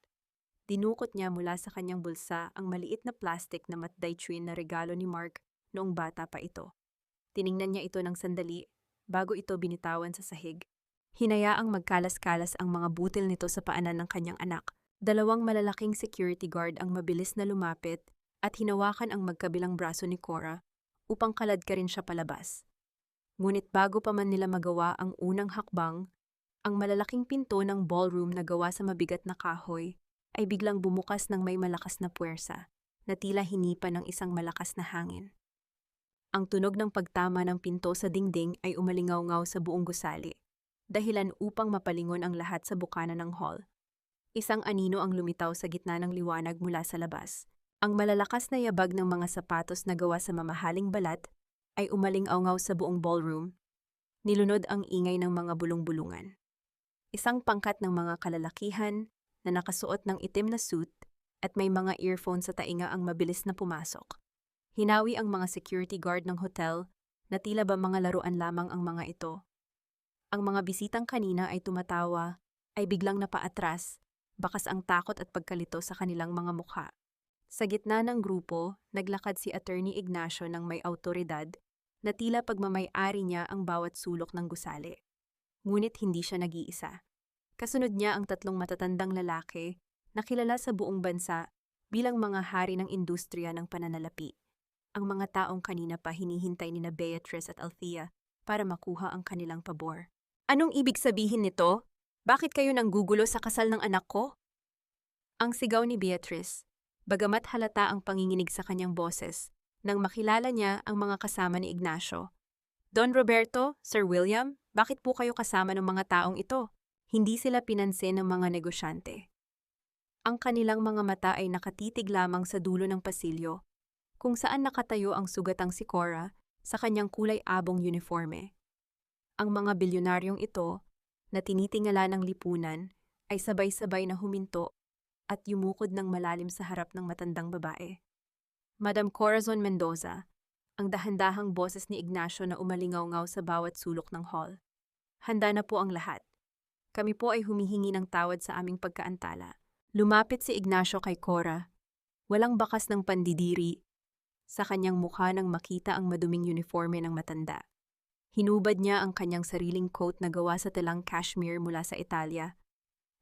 Dinukot niya mula sa kanyang bulsa ang maliit na plastic na matday chewin na regalo ni Mark noong bata pa ito. Tiningnan niya ito ng sandali bago ito binitawan sa sahig. Hinayaang magkalas-kalas ang mga butil nito sa paanan ng kanyang anak. Dalawang malalaking security guard ang mabilis na lumapit at hinawakan ang magkabilang braso ni Cora upang kaladkarin siya palabas. Ngunit bago pa man nila magawa ang unang hakbang, ang malalaking pinto ng ballroom na gawa sa mabigat na kahoy ay biglang bumukas ng may malakas na puwersa na tila hinipa ng isang malakas na hangin. Ang tunog ng pagtama ng pinto sa dingding ay umalingaw-ngaw sa buong gusali, dahilan upang mapalingon ang lahat sa bukana ng hall. Isang anino ang lumitaw sa gitna ng liwanag mula sa labas. Ang malalakas na yabag ng mga sapatos na gawa sa mamahaling balat ay umaling-awngaw sa buong ballroom. Nilunod ang ingay ng mga bulong-bulungan. Isang pangkat ng mga kalalakihan na nakasuot ng itim na suit at may mga earphone sa tainga ang mabilis na pumasok. Hinawi ang mga security guard ng hotel na tila ba mga laruan lamang ang mga ito. Ang mga bisitang kanina ay tumatawa, ay biglang napaatras, bakas ang takot at pagkalito sa kanilang mga mukha. Sa gitna ng grupo, naglakad si Attorney Ignacio ng may awtoridad na tila pagmamay-ari niya ang bawat sulok ng gusali. Ngunit hindi siya nag-iisa. Kasunod niya ang tatlong matatandang lalaki na kilala sa buong bansa bilang mga hari ng industriya ng pananalapi. Ang mga taong kanina pa hinihintay ni Beatrice at Althea para makuha ang kanilang pabor. Anong ibig sabihin nito? Bakit kayo nanggugulo sa kasal ng anak ko? Ang sigaw ni Beatrice, bagamat halata ang panginginig sa kanyang boses, nang makilala niya ang mga kasama ni Ignacio. Don Roberto, Sir William, bakit po kayo kasama ng mga taong ito? Hindi sila pinansin ng mga negosyante. Ang kanilang mga mata ay nakatitig lamang sa dulo ng pasilyo, kung saan nakatayo ang sugatang si Cora sa kanyang kulay-abong uniforme. Ang mga bilyonaryong ito, na tinitingala ng lipunan, ay sabay-sabay na huminto at yumukod ng malalim sa harap ng matandang babae. Madam Corazon Mendoza, ang dahan-dahang boses ni Ignacio na umalingaw-ngaw sa bawat sulok ng hall. Handa na po ang lahat. Kami po ay humihingi ng tawad sa aming pagkaantala. Lumapit si Ignacio kay Cora. Walang bakas ng pandidiri sa kanyang mukha nang makita ang maduming uniforme ng matanda. Hinubad niya ang kanyang sariling coat na gawa sa telang cashmere mula sa Italia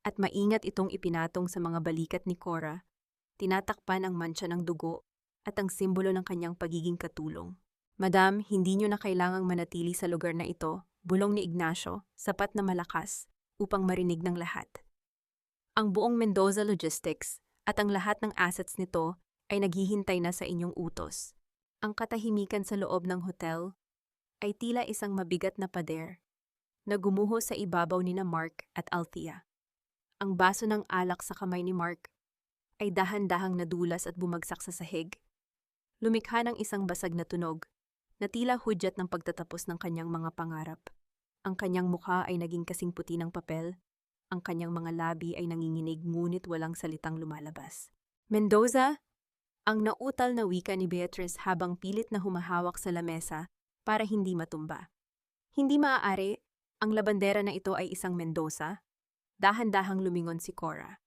at maingat itong ipinatong sa mga balikat ni Cora. Tinatakpan ang mantsa ng dugo at ang simbolo ng kanyang pagiging katulong. Madam, hindi niyo na kailangang manatili sa lugar na ito, bulong ni Ignacio, sapat na malakas upang marinig ng lahat. Ang buong Mendoza Logistics at ang lahat ng assets nito ay naghihintay na sa inyong utos. Ang katahimikan sa loob ng hotel ay tila isang mabigat na pader na gumuho sa ibabaw ni na Mark at Althea. Ang baso ng alak sa kamay ni Mark ay dahan-dahang nadulas at bumagsak sa sahig. Lumikha ng isang basag na tunog na tila hudyat ng pagtatapos ng kanyang mga pangarap. Ang kanyang mukha ay naging kasing puti ng papel, ang kanyang mga labi ay nanginginig ngunit walang salitang lumalabas. Mendoza, ang nautal na wika ni Beatrice habang pilit na humahawak sa lamesa para hindi matumba. Hindi maaari, ang labandera na ito ay isang Mendoza. Dahan-dahang lumingon si Cora.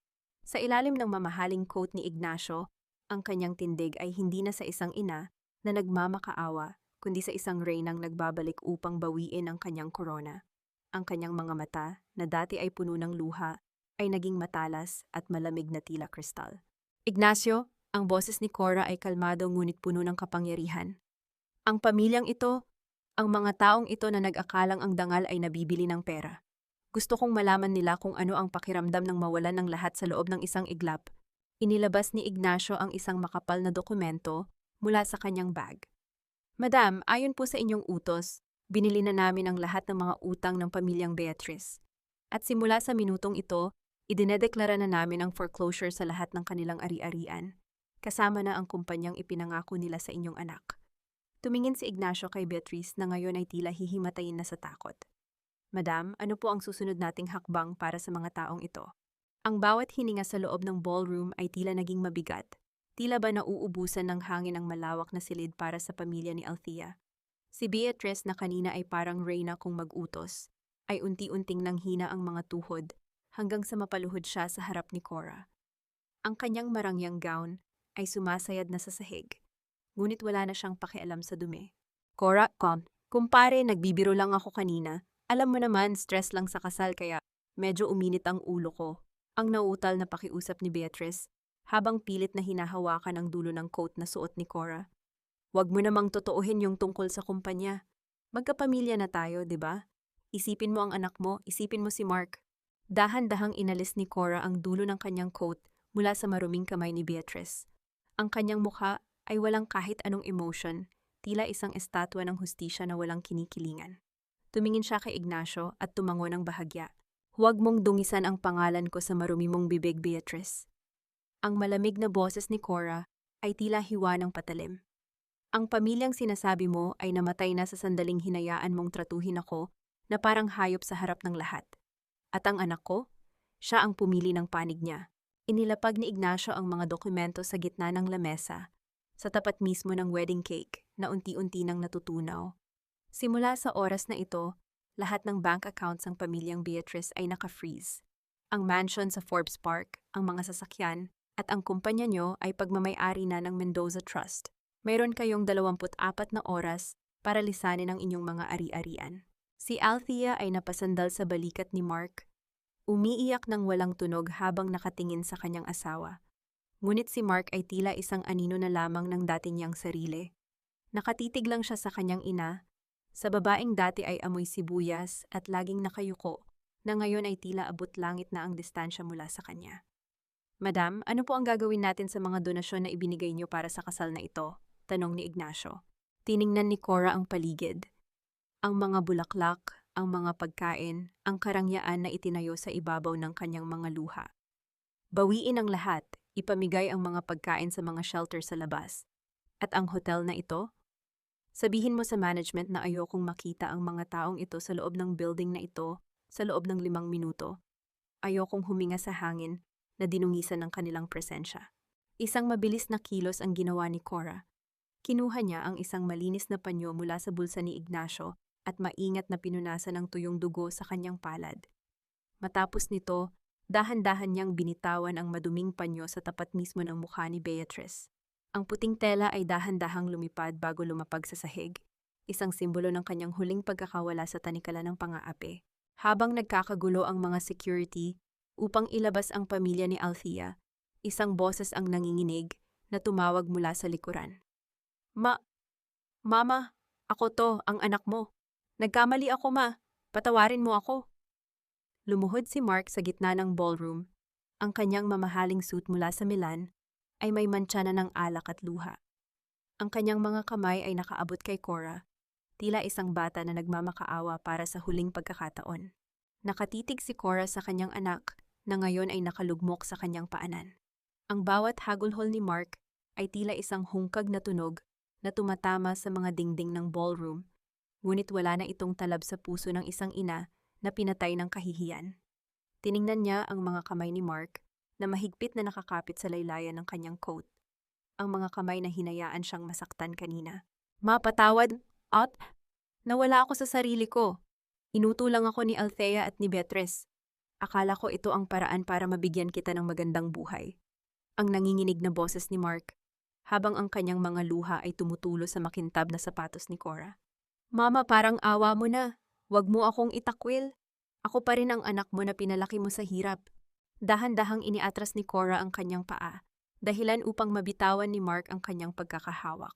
Sa ilalim ng mamahaling coat ni Ignacio, ang kanyang tindig ay hindi na sa isang ina na nagmamakaawa, kundi sa isang reynang nagbabalik upang bawiin ang kanyang korona. Ang kanyang mga mata, na dati ay puno ng luha, ay naging matalas at malamig na tila kristal. Ignacio, ang boses ni Cora ay kalmado ngunit puno ng kapangyarihan. Ang pamilyang ito, ang mga taong ito na nag-akalang ang dangal ay nabibili ng pera. Gusto kong malaman nila kung ano ang pakiramdam ng mawalan ng lahat sa loob ng isang iglap. Inilabas ni Ignacio ang isang makapal na dokumento mula sa kanyang bag. Madam, ayon po sa inyong utos, binili na namin ang lahat ng mga utang ng pamilyang Beatrice. At simula sa minutong ito, idinedeklara na namin ang foreclosure sa lahat ng kanilang ari-arian, kasama na ang kumpanyang ipinangako nila sa inyong anak. Tumingin si Ignacio kay Beatrice na ngayon ay tila hihimatayin na sa takot. Madam, ano po ang susunod nating hakbang para sa mga taong ito? Ang bawat hininga sa loob ng ballroom ay tila naging mabigat. Tila ba nauubusan ng hangin ang malawak na silid para sa pamilya ni Althea? Si Beatrice na kanina ay parang reyna kung mag-utos, ay unti-unting nanghina ang mga tuhod hanggang sa mapaluhod siya sa harap ni Cora. Ang kanyang marangyang gown ay sumasayad na sa sahig, ngunit wala na siyang pakialam sa dumi. Cora, kumpare, nagbibiro lang ako kanina. Alam mo naman, stress lang sa kasal kaya medyo uminit ang ulo ko. Ang nauutal na pakiusap ni Beatrice, habang pilit na hinahawakan ang dulo ng coat na suot ni Cora. Huwag mo namang totoohin yung tungkol sa kumpanya. Magkapamilya na tayo, di ba? Isipin mo ang anak mo, isipin mo si Mark. Dahan-dahang inalis ni Cora ang dulo ng kanyang coat mula sa maruming kamay ni Beatrice. Ang kanyang mukha ay walang kahit anong emotion, tila isang estatwa ng hustisya na walang kinikilingan. Tumingin siya kay Ignacio at tumango ng bahagya. Huwag mong dungisan ang pangalan ko sa marumi mong bibig, Beatrice. Ang malamig na boses ni Cora ay tila hiwa ng patalim. Ang pamilyang sinasabi mo ay namatay na sa sandaling hinayaan mong tratuhin ako na parang hayop sa harap ng lahat. At ang anak ko? Siya ang pumili ng panig niya. Inilapag ni Ignacio ang mga dokumento sa gitna ng lamesa, sa tapat mismo ng wedding cake na unti-unti nang natutunaw. Simula sa oras na ito, lahat ng bank accounts ng pamilyang Beatrice ay naka-freeze. Ang mansion sa Forbes Park, ang mga sasakyan, at ang kumpanya nyo ay pagmamay-ari na ng Mendoza Trust. Mayroon kayong 24 na oras para lisanin ang inyong mga ari-arian. Si Althea ay napasandal sa balikat ni Mark, umiiyak ng walang tunog habang nakatingin sa kanyang asawa. Ngunit si Mark ay tila isang anino na lamang ng dati niyang sarili. Nakatitig lang siya sa kanyang ina, sa babaeng dati ay amoy sibuyas at laging nakayuko, na ngayon ay tila abot langit na ang distansya mula sa kanya. Madam, ano po ang gagawin natin sa mga donasyon na ibinigay niyo para sa kasal na ito? Tanong ni Ignacio. Tiningnan ni Cora ang paligid. Ang mga bulaklak, ang mga pagkain, ang karangyaan na itinayo sa ibabaw ng kanyang mga luha. Bawiin ang lahat, ipamigay ang mga pagkain sa mga shelter sa labas. At ang hotel na ito? Sabihin mo sa management na ayokong makita ang mga taong ito sa loob ng building na ito sa loob ng 5 minuto. Ayokong huminga sa hangin na dinungisan ng kanilang presensya. Isang mabilis na kilos ang ginawa ni Cora. Kinuha niya ang isang malinis na panyo mula sa bulsa ni Ignacio at maingat na pinunasan ng tuyong dugo sa kanyang palad. Matapos nito, dahan-dahan niyang binitawan ang maduming panyo sa tapat mismo ng mukha ni Beatrice. Ang puting tela ay dahan-dahang lumipad bago lumapag sa sahig, isang simbolo ng kanyang huling pagkakawala sa tanikala ng pang-aapi. Habang nagkakagulo ang mga security upang ilabas ang pamilya ni Althea, isang boses ang nanginginig na tumawag mula sa likuran. Mama, ako to, ang anak mo. Nagkamali ako, ma. Patawarin mo ako. Lumuhod si Mark sa gitna ng ballroom. Ang kanyang mamahaling suit mula sa Milan ay may mantsa na ng alak at luha. Ang kanyang mga kamay ay nakaabot kay Cora, tila isang bata na nagmamakaawa para sa huling pagkakataon. Nakatitig si Cora sa kanyang anak na ngayon ay nakalugmok sa kanyang paanan. Ang bawat hagulhol ni Mark ay tila isang hungkag na tunog na tumatama sa mga dingding ng ballroom, ngunit wala na itong talab sa puso ng isang ina na pinatay ng kahihiyan. Tiningnan niya ang mga kamay ni Mark na mahigpit na nakakapit sa laylayan ng kanyang coat. Ang mga kamay na hinayaan siyang masaktan kanina. Mapatawad, at nawala ako sa sarili ko. Inuto lang ako ni Althea at ni Beatrice. Akala ko ito ang paraan para mabigyan kita ng magandang buhay. Ang nanginginig na boses ni Mark, habang ang kanyang mga luha ay tumutulo sa makintab na sapatos ni Cora. Mama, parang awa mo na. Huwag mo akong itakwil. Ako pa rin ang anak mo na pinalaki mo sa hirap. Dahan-dahang iniatras ni Cora ang kanyang paa, dahilan upang mabitawan ni Mark ang kanyang pagkakahawak.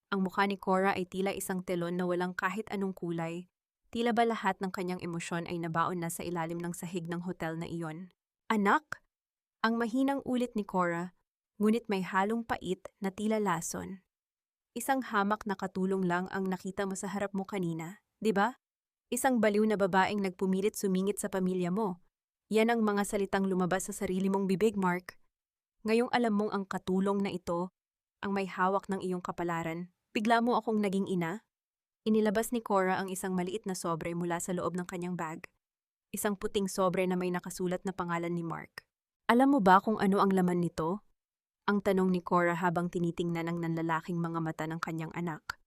Ang mukha ni Cora ay tila isang telon na walang kahit anong kulay. Tila ba lahat ng kanyang emosyon ay nabaon na sa ilalim ng sahig ng hotel na iyon. Anak! Ang mahinang ulit ni Cora, ngunit may halong pait na tila lason. Isang hamak na katulong lang ang nakita mo sa harap mo kanina, di ba? Isang baliw na babaeng nagpumilit sumingit sa pamilya mo. Yan ang mga salitang lumabas sa sarili mong bibig, Mark. Ngayong alam mong ang katulong na ito, ang may hawak ng iyong kapalaran, bigla mo akong naging ina? Inilabas ni Cora ang isang maliit na sobre mula sa loob ng kanyang bag. Isang puting sobre na may nakasulat na pangalan ni Mark. Alam mo ba kung ano ang laman nito? Ang tanong ni Cora habang tinitingnan ng nanlalaking mga mata ng kanyang anak.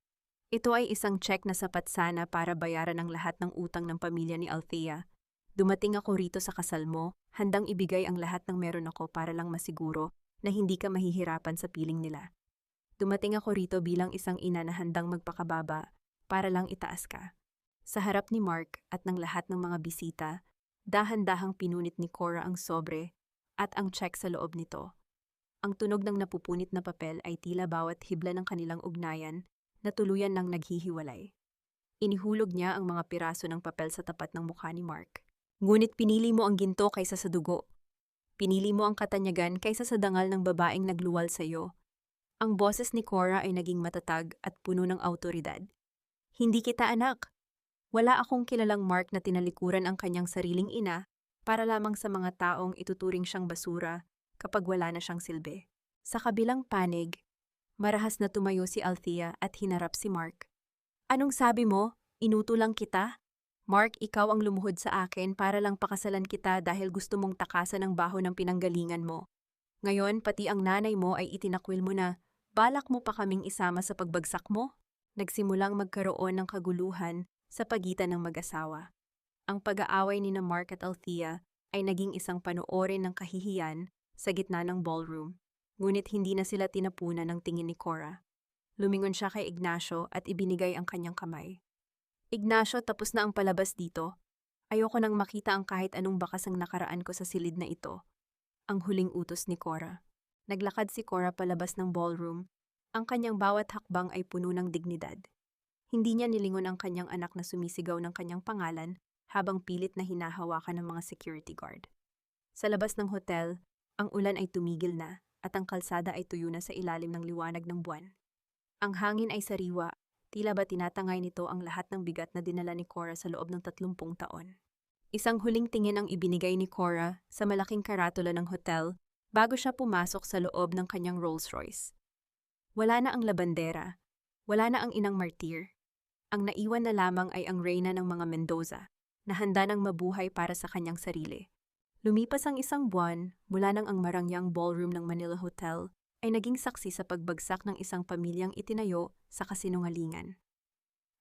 Ito ay isang check na sapat sana para bayaran ang lahat ng utang ng pamilya ni Althea. Dumating ako rito sa kasal mo, handang ibigay ang lahat ng meron ako para lang masiguro na hindi ka mahihirapan sa piling nila. Dumating ako rito bilang isang ina na handang magpakababa para lang itaas ka. Sa harap ni Mark at ng lahat ng mga bisita, dahan-dahang pinunit ni Cora ang sobre at ang check sa loob nito. Ang tunog ng napupunit na papel ay tila bawat hibla ng kanilang ugnayan na tuluyan ng naghihiwalay. Inihulog niya ang mga piraso ng papel sa tapat ng mukha ni Mark. Ngunit pinili mo ang ginto kaysa sa dugo. Pinili mo ang katanyagan kaysa sa dangal ng babaeng nagluwal sa iyo. Ang boses ni Cora ay naging matatag at puno ng awtoridad. Hindi kita anak. Wala akong kilalang Mark na tinalikuran ang kanyang sariling ina para lamang sa mga taong ituturing siyang basura kapag wala na siyang silbi. Sa kabilang panig, marahas na tumayo si Althea at hinarap si Mark. Anong sabi mo? Inuto lang kita? Mark, ikaw ang lumuhod sa akin para lang pakasalan kita dahil gusto mong takasan ang baho ng pinanggalingan mo. Ngayon, pati ang nanay mo ay itinakwil mo na. Balak mo pa kaming isama sa pagbagsak mo? Nagsimulang magkaroon ng kaguluhan sa pagitan ng mag-asawa. Ang pag-aaway ni na Mark at Althea ay naging isang panoorin ng kahihiyan sa gitna ng ballroom. Ngunit hindi na sila tinapunan ng tingin ni Cora. Lumingon siya kay Ignacio at ibinigay ang kanyang kamay. Ignacio, tapos na ang palabas dito. Ayoko nang makita ang kahit anong bakas ang nakaraan ko sa silid na ito. Ang huling utos ni Cora. Naglakad si Cora palabas ng ballroom. Ang kanyang bawat hakbang ay puno ng dignidad. Hindi niya nilingon ang kanyang anak na sumisigaw ng kanyang pangalan habang pilit na hinahawakan ng mga security guard. Sa labas ng hotel, ang ulan ay tumigil na at ang kalsada ay tuyo na sa ilalim ng liwanag ng buwan. Ang hangin ay sariwa, tila ba tinatangay nito ang lahat ng bigat na dinala ni Cora sa loob ng 30 taon. Isang huling tingin ang ibinigay ni Cora sa malaking karatula ng hotel bago siya pumasok sa loob ng kanyang Rolls Royce. Wala na ang labandera, wala na ang inang martir. Ang naiwan na lamang ay ang reyna ng mga Mendoza na handa ng mabuhay para sa kanyang sarili. Lumipas ang isang buwan mula nang ang marangyang ballroom ng Manila Hotel ay naging saksi sa pagbagsak ng isang pamilyang itinayo sa kasinungalingan.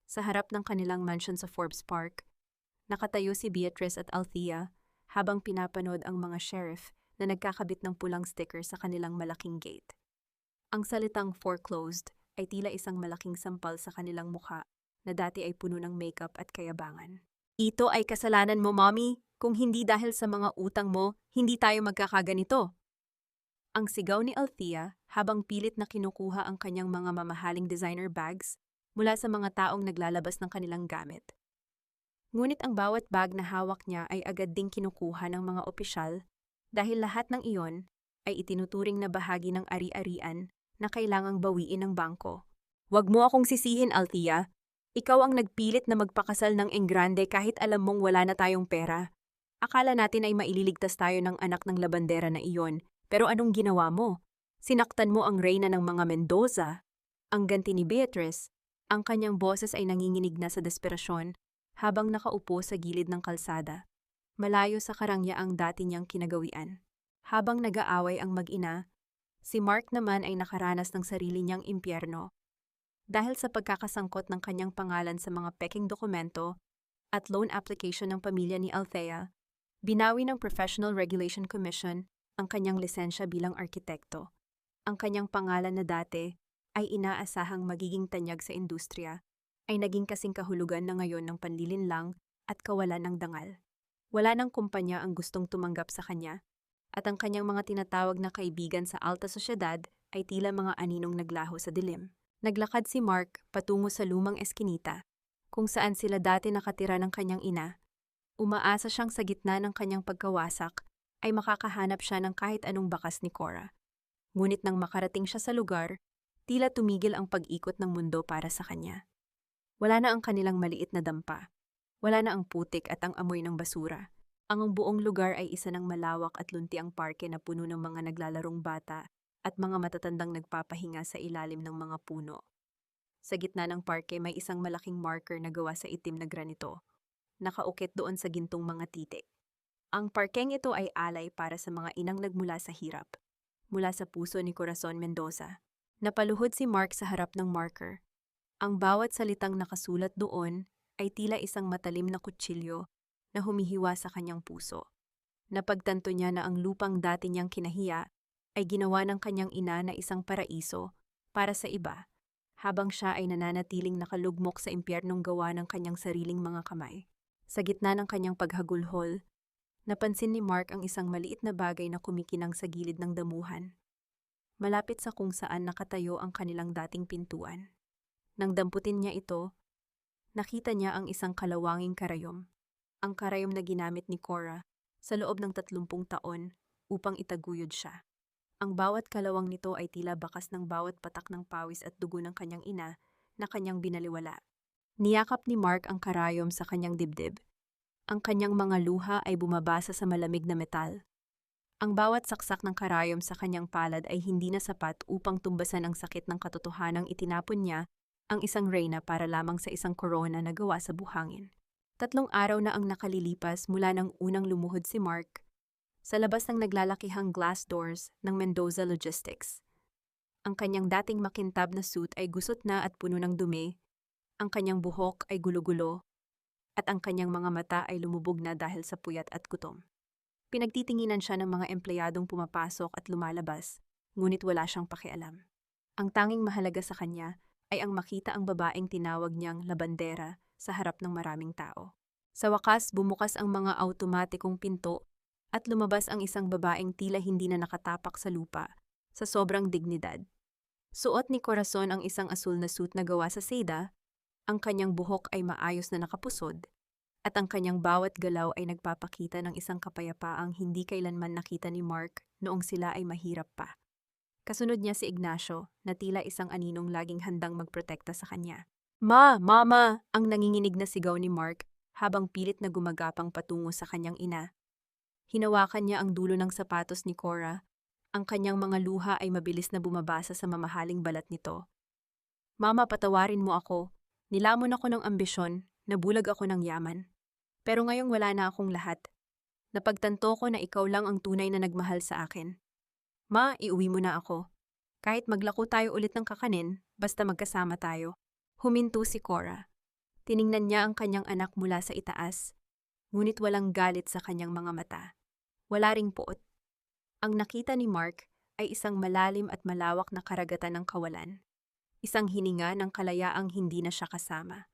Sa harap ng kanilang mansion sa Forbes Park, nakatayo si Beatrice at Althea habang pinapanood ang mga sheriff na nagkakabit ng pulang sticker sa kanilang malaking gate. Ang salitang foreclosed ay tila isang malaking sampal sa kanilang mukha na dati ay puno ng makeup at kayabangan. Ito ay kasalanan mo, Mommy. Kung hindi dahil sa mga utang mo, hindi tayo magkakaganito. Ang sigaw ni Althea habang pilit na kinukuha ang kanyang mga mamahaling designer bags mula sa mga taong naglalabas ng kanilang gamit. Ngunit ang bawat bag na hawak niya ay agad ding kinukuha ng mga opisyal dahil lahat ng iyon ay itinuturing na bahagi ng ari-arian na kailangang bawiin ng bangko. Huwag mo akong sisihin, Althea. Ikaw ang nagpilit na magpakasal ng enggrande kahit alam mong wala na tayong pera. Akala natin ay maililigtas tayo ng anak ng labandera na iyon, pero anong ginawa mo? Sinaktan mo ang reyna ng mga Mendoza. Ang ganti ni Beatrice, ang kanyang boses ay nanginginig na sa desperasyon habang nakaupo sa gilid ng kalsada, malayo sa karangyaang dati niyang kinagawian. Habang nag-aaway ang mag-ina, si Mark naman ay nakaranas ng sarili niyang impyerno. Dahil sa pagkakasangkot ng kanyang pangalan sa mga peking dokumento at loan application ng pamilya ni Althea, binawi ng Professional Regulation Commission ang kanyang lisensya bilang arkitekto. Ang kanyang pangalan na dati ay inaasahang magiging tanyag sa industriya ay naging kasing kahulugan na ngayon ng panlilinlang at kawalan ng dangal. Wala ng kumpanya ang gustong tumanggap sa kanya at ang kanyang mga tinatawag na kaibigan sa alta sosyedad ay tila mga aninong naglaho sa dilim. Naglakad si Mark patungo sa lumang eskinita, kung saan sila dati nakatira ng kanyang ina. Umaasa siyang sa gitna ng kanyang pagkawasak ay makakahanap siya ng kahit anong bakas ni Cora. Ngunit nang makarating siya sa lugar, tila tumigil ang pag-ikot ng mundo para sa kanya. Wala na ang kanilang maliit na dampa. Wala na ang putik at ang amoy ng basura. Ang buong lugar ay isa ng malawak at luntiang parke na puno ng mga naglalarong bata at mga matatandang nagpapahinga sa ilalim ng mga puno. Sa gitna ng parke may isang malaking marker na gawa sa itim na granito. Nakaukit doon sa gintong mga titik. Ang parkeng ito ay alay para sa mga inang nagmula sa hirap. Mula sa puso ni Corazon Mendoza. Napaluhod si Mark sa harap ng marker. Ang bawat salitang nakasulat doon ay tila isang matalim na kutsilyo na humihiwa sa kanyang puso. Napagtanto niya na ang lupang dati niyang kinahiya ay ginawa ng kanyang ina na isang paraiso para sa iba, habang siya ay nananatiling nakalugmok sa impyernong gawa ng kanyang sariling mga kamay. Sa gitna ng kanyang paghagulhol, napansin ni Mark ang isang maliit na bagay na kumikinang sa gilid ng damuhan. Malapit sa kung saan nakatayo ang kanilang dating pintuan. Nang damputin niya ito, nakita niya ang isang kalawanging karayom. Ang karayom na ginamit ni Cora sa loob ng 30 taon upang itaguyod siya. Ang bawat kalawang nito ay tila bakas ng bawat patak ng pawis at dugo ng kanyang ina na kanyang binaliwala. Niyakap ni Mark ang karayom sa kanyang dibdib. Ang kanyang mga luha ay bumabasa sa malamig na metal. Ang bawat saksak ng karayom sa kanyang palad ay hindi na sapat upang tumbasan ang sakit ng katotohanang itinapon niya ang isang reyna para lamang sa isang korona na gawa sa buhangin. 3 araw na ang nakalilipas mula nang unang lumuhod si Mark sa labas ng naglalakihang glass doors ng Mendoza Logistics. Ang kanyang dating makintab na suit ay gusot na at puno ng dumi, ang kanyang buhok ay gulo-gulo, at ang kanyang mga mata ay lumubog na dahil sa puyat at gutom. Pinagtitinginan siya ng mga empleyadong pumapasok at lumalabas, ngunit wala siyang pakialam. Ang tanging mahalaga sa kanya ay ang makita ang babaeng tinawag niyang labandera sa harap ng maraming tao. Sa wakas, bumukas ang mga automatikong pinto at lumabas ang isang babaeng tila hindi na nakatapak sa lupa, sa sobrang dignidad. Suot ni Corazon ang isang asul na suit na gawa sa seda, ang kanyang buhok ay maayos na nakapusod, at ang kanyang bawat galaw ay nagpapakita ng isang kapayapaang hindi kailanman nakita ni Mark noong sila ay mahirap pa. Kasunod niya si Ignacio na tila isang aninong laging handang magprotekta sa kanya. "Ma! Mama!" ang nanginginig na sigaw ni Mark habang pilit na gumagapang patungo sa kanyang ina. Hinawakan niya ang dulo ng sapatos ni Cora. Ang kanyang mga luha ay mabilis na bumabasa sa mamahaling balat nito. "Mama, patawarin mo ako. Nilamon ako ng ambisyon, nabulag ako ng yaman. Pero ngayong wala na akong lahat. Napagtanto ko na ikaw lang ang tunay na nagmahal sa akin. Ma, iuwi mo na ako. Kahit maglako tayo ulit ng kakanin, basta magkasama tayo." Huminto si Cora. Tiningnan niya ang kanyang anak mula sa itaas, ngunit walang galit sa kanyang mga mata. Wala ring poot. Ang nakita ni Mark ay isang malalim at malawak na karagatan ng kawalan. Isang hininga ng kalayaang hindi na siya kasama.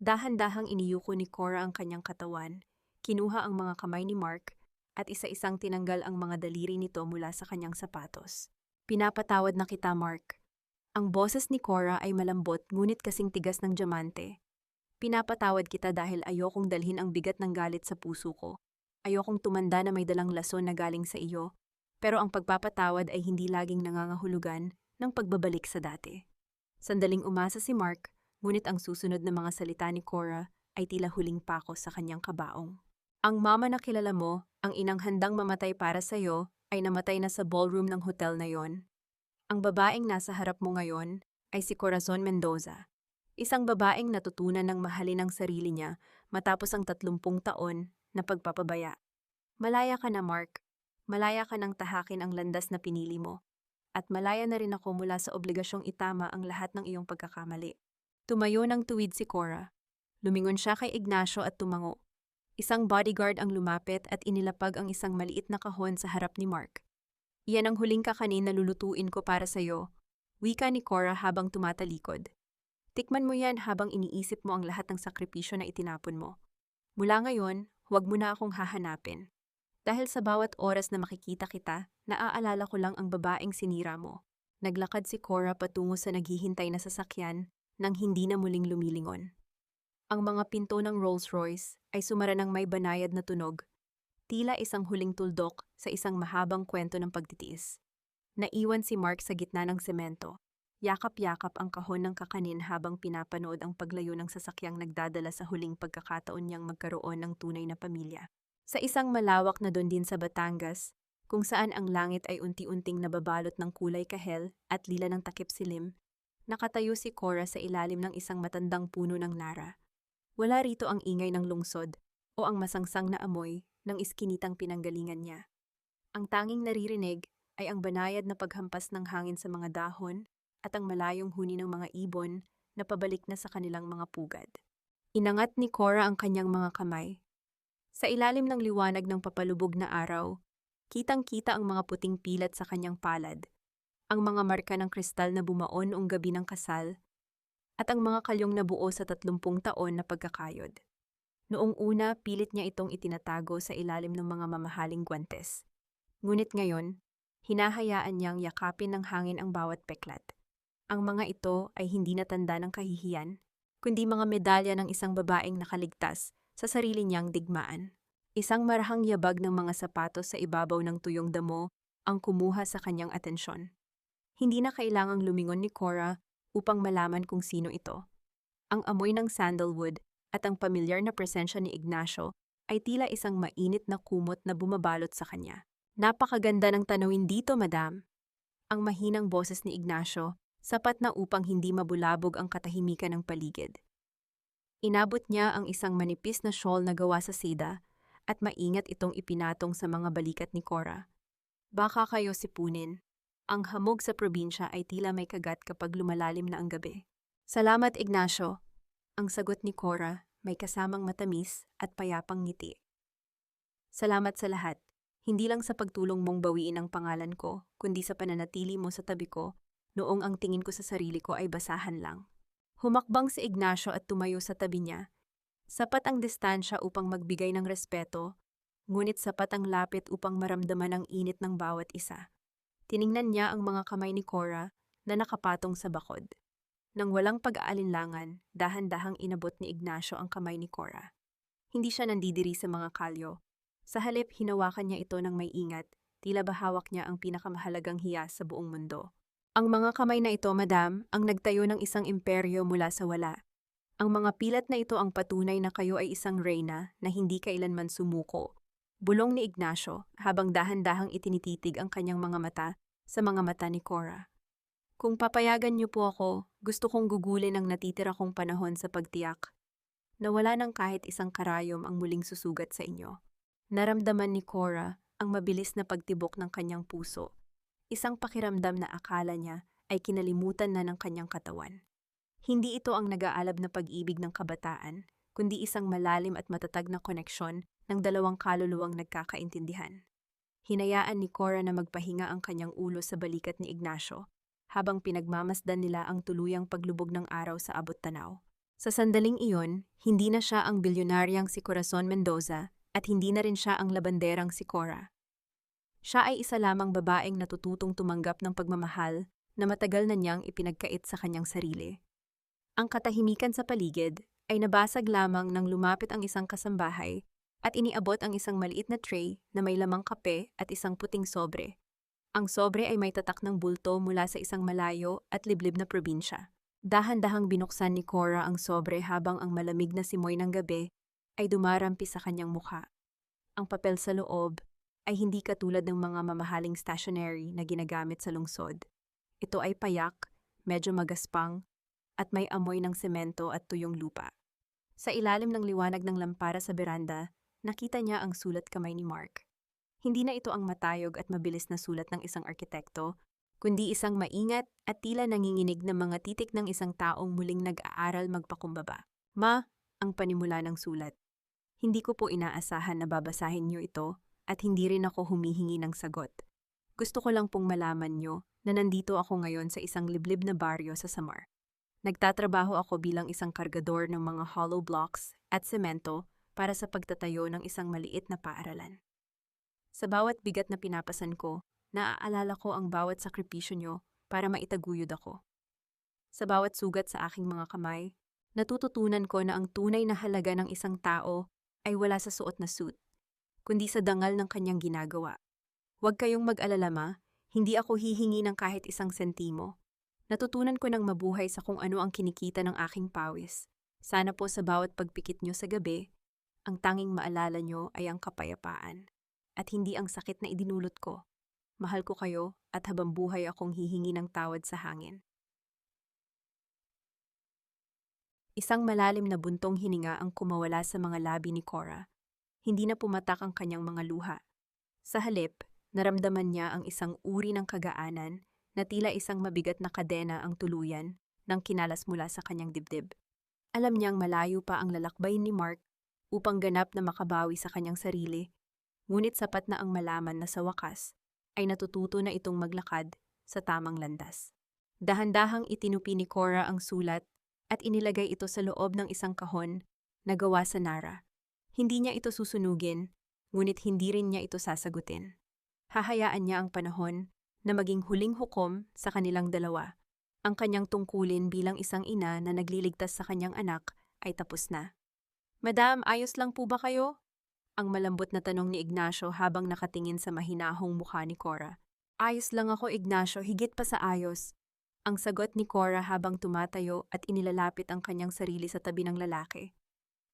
Dahan-dahang iniyuko ni Cora ang kanyang katawan, kinuha ang mga kamay ni Mark, at isa-isang tinanggal ang mga daliri nito mula sa kanyang sapatos. "Pinapatawad na kita, Mark." Ang boses ni Cora ay malambot ngunit kasing tigas ng diamante. "Pinapatawad kita dahil ayokong dalhin ang bigat ng galit sa puso ko. Ayokong tumanda na may dalang lason na galing sa iyo. Pero ang pagpapatawad ay hindi laging nangangahulugan ng pagbabalik sa dati." Sandaling umasa si Mark, ngunit ang susunod na mga salita ni Cora ay tila huling pako sa kanyang kabaong. "Ang mama na kilala mo, ang inang handang mamatay para sa iyo, ay namatay na sa ballroom ng hotel na yon. Ang babaeng nasa harap mo ngayon ay si Corazon Mendoza. Isang babaeng natutunan ng mahalin ang sarili niya matapos ang 30 taon na pagpapabaya. Malaya ka na, Mark. Malaya ka nang tahakin ang landas na pinili mo. At malaya na rin ako mula sa obligasyong itama ang lahat ng iyong pagkakamali." Tumayo ng tuwid si Cora. Lumingon siya kay Ignacio at tumango. Isang bodyguard ang lumapit at inilapag ang isang maliit na kahon sa harap ni Mark. "Iyan ang huling kakanin na lulutuin ko para sa'yo," wika ni Cora habang tumatalikod. "Tikman mo yan habang iniisip mo ang lahat ng sakripisyo na itinapon mo. Mula ngayon, huwag mo na akong hahanapin. Dahil sa bawat oras na makikita kita, naaalala ko lang ang babaeng sinira mo. Naglakad si Cora patungo sa naghihintay na sasakyan nang hindi na muling lumilingon. Ang mga pinto ng Rolls-Royce ay sumara ng may banayad na tunog, tila isang huling tuldok sa isang mahabang kwento ng pagtitiis. Naiwan si Mark sa gitna ng semento. Yakap-yakap ang kahon ng kakanin habang pinapanood ang paglayo ng sasakyang nagdadala sa huling pagkakataon niyang magkaroon ng tunay na pamilya. Sa isang malawak na dondin sa Batangas, kung saan ang langit ay unti-unting nababalot ng kulay kahel at lila ng takip silim, nakatayo si Cora sa ilalim ng isang matandang puno ng lara. Wala rito ang ingay ng lungsod o ang masangsang na amoy ng iskinitang pinanggalingan niya. Ang tanging naririnig ay ang banayad na paghampas ng hangin sa mga dahon at ang malayong huni ng mga ibon na pabalik na sa kanilang mga pugad. Inangat ni Cora ang kanyang mga kamay. Sa ilalim ng liwanag ng papalubog na araw, kitang-kita ang mga puting pilat sa kanyang palad, ang mga marka ng kristal na bumaon noong gabi ng kasal, at ang mga kalyong nabuo sa 30 taon na pagkakayod. Noong una, pilit niya itong itinatago sa ilalim ng mga mamahaling guwantes. Ngunit ngayon, hinahayaan niyang yakapin ng hangin ang bawat peklat. Ang mga ito ay hindi na tanda ng kahihiyan, kundi mga medalya ng isang babaeng nakaligtas sa sarili niyang digmaan. Isang marahang yabag ng mga sapatos sa ibabaw ng tuyong damo ang kumuha sa kanyang atensyon. Hindi na kailangang lumingon ni Cora upang malaman kung sino ito. Ang amoy ng sandalwood at ang pamilyar na presensya ni Ignacio ay tila isang mainit na kumot na bumabalot sa kanya. Napakaganda ng tanawin dito, madam. Ang mahinang boses ni Ignacio, sapat na upang hindi mabulabog ang katahimikan ng paligid. Inabot niya ang isang manipis na shawl na gawa sa seda at maingat itong ipinatong sa mga balikat ni Cora. Baka kayo sipunin. Ang hamog sa probinsya ay tila may kagat kapag lumalalim na ang gabi. Salamat, Ignacio. Ang sagot ni Cora, may kasamang matamis at payapang ngiti. Salamat sa lahat. Hindi lang sa pagtulong mong bawiin ang pangalan ko, kundi sa pananatili mo sa tabi ko noong ang tingin ko sa sarili ko ay basahan lang. Humakbang si Ignacio at tumayo sa tabi niya. Sapat ang distansya upang magbigay ng respeto, ngunit sapat ang lapit upang maramdaman ang init ng bawat isa. Tiningnan niya ang mga kamay ni Cora na nakapatong sa bakod. Nang walang pag-aalinlangan, dahan-dahang inabot ni Ignacio ang kamay ni Cora. Hindi siya nandidiri sa mga kalyo. Sa halip, hinawakan niya ito ng may ingat, tila ba hawak niya ang pinakamahalagang hiyas sa buong mundo. Ang mga kamay na ito, madam, ang nagtayo ng isang imperyo mula sa wala. Ang mga pilat na ito ang patunay na kayo ay isang reyna na hindi kailanman sumuko. Bulong ni Ignacio habang dahan-dahang itinititig ang kanyang mga mata sa mga mata ni Cora. Kung papayagan niyo po ako, gusto kong gugulin ang natitira kong panahon sa pagtiyak na wala ng kahit isang karayom ang muling susugat sa inyo. Naramdaman ni Cora ang mabilis na pagtibok ng kanyang puso. Isang pakiramdam na akala niya ay kinalimutan na ng kanyang katawan. Hindi ito ang nag-aalab na pag-ibig ng kabataan, kundi isang malalim at matatag na koneksyon ng dalawang kaluluwang nagkakaintindihan. Hinayaan ni Cora na magpahinga ang kanyang ulo sa balikat ni Ignacio, habang pinagmamasdan nila ang tuluyang paglubog ng araw sa abot-tanaw. Sa sandaling iyon, hindi na siya ang bilyonaryang si Corazon Mendoza at hindi na rin siya ang labanderang si Cora. Siya ay isa lamang babaeng natututong tumanggap ng pagmamahal na matagal na niyang ipinagkait sa kanyang sarili. Ang katahimikan sa paligid ay nabasag lamang nang lumapit ang isang kasambahay at iniabot ang isang maliit na tray na may lamang kape at isang puting sobre. Ang sobre ay may tatak ng bulto mula sa isang malayo at liblib na probinsya. Dahan-dahang binuksan ni Cora ang sobre habang ang malamig na simoy ng gabi ay dumarampi sa kanyang mukha. Ang papel sa loob ay hindi katulad ng mga mamahaling stationery na ginagamit sa lungsod. Ito ay payak, medyo magaspang, at may amoy ng semento at tuyong lupa. Sa ilalim ng liwanag ng lampara sa beranda, nakita niya ang sulat kamay ni Mark. Hindi na ito ang matayog at mabilis na sulat ng isang arkitekto, kundi isang maingat at tila nanginginig na mga titik ng isang taong muling nag-aaral magpakumbaba. Ma, ang panimula ng sulat. Hindi ko po inaasahan na babasahin niyo ito at hindi rin ako humihingi ng sagot. Gusto ko lang pong malaman niyo na nandito ako ngayon sa isang liblib na baryo sa Samar. Nagtatrabaho ako bilang isang kargador ng mga hollow blocks at semento para sa pagtatayo ng isang maliit na paaralan. Sa bawat bigat na pinapasan ko, naaalala ko ang bawat sakripisyo nyo para maitaguyod ako. Sa bawat sugat sa aking mga kamay, natututunan ko na ang tunay na halaga ng isang tao ay wala sa suot na suit, kundi sa dangal ng kanyang ginagawa. Huwag kayong mag-alala ma, hindi ako hihingi ng kahit isang sentimo. Natutunan ko ng mabuhay sa kung ano ang kinikita ng aking pawis. Sana po sa bawat pagpikit nyo sa gabi, ang tanging maalala nyo ay ang kapayapaan at hindi ang sakit na idinulot ko. Mahal ko kayo at habang buhay akong hihingi ng tawad sa hangin. Isang malalim na buntong hininga ang kumawala sa mga labi ni Cora. Hindi na pumatak ang kanyang mga luha. Sa halip, naramdaman niya ang isang uri ng kagaanan na tila isang mabigat na kadena ang tuluyan nang kinalas mula sa kanyang dibdib. Alam niyang malayo pa ang lalakbayin ni Mark upang ganap na makabawi sa kanyang sarili, ngunit sapat na ang malaman na sa wakas ay natututo na itong maglakad sa tamang landas. Dahan-dahang itinupi ni Cora ang sulat at inilagay ito sa loob ng isang kahon na gawa sa Nara. Hindi niya ito susunugin, ngunit hindi rin niya ito sasagutin. Hahayaan niya ang panahon na maging huling hukom sa kanilang dalawa. Ang kanyang tungkulin bilang isang ina na nagliligtas sa kanyang anak ay tapos na. Madam, ayos lang po ba kayo? Ang malambot na tanong ni Ignacio habang nakatingin sa mahinahong mukha ni Cora. Ayos lang ako, Ignacio, higit pa sa ayos. Ang sagot ni Cora habang tumatayo at inilalapit ang kanyang sarili sa tabi ng lalaki.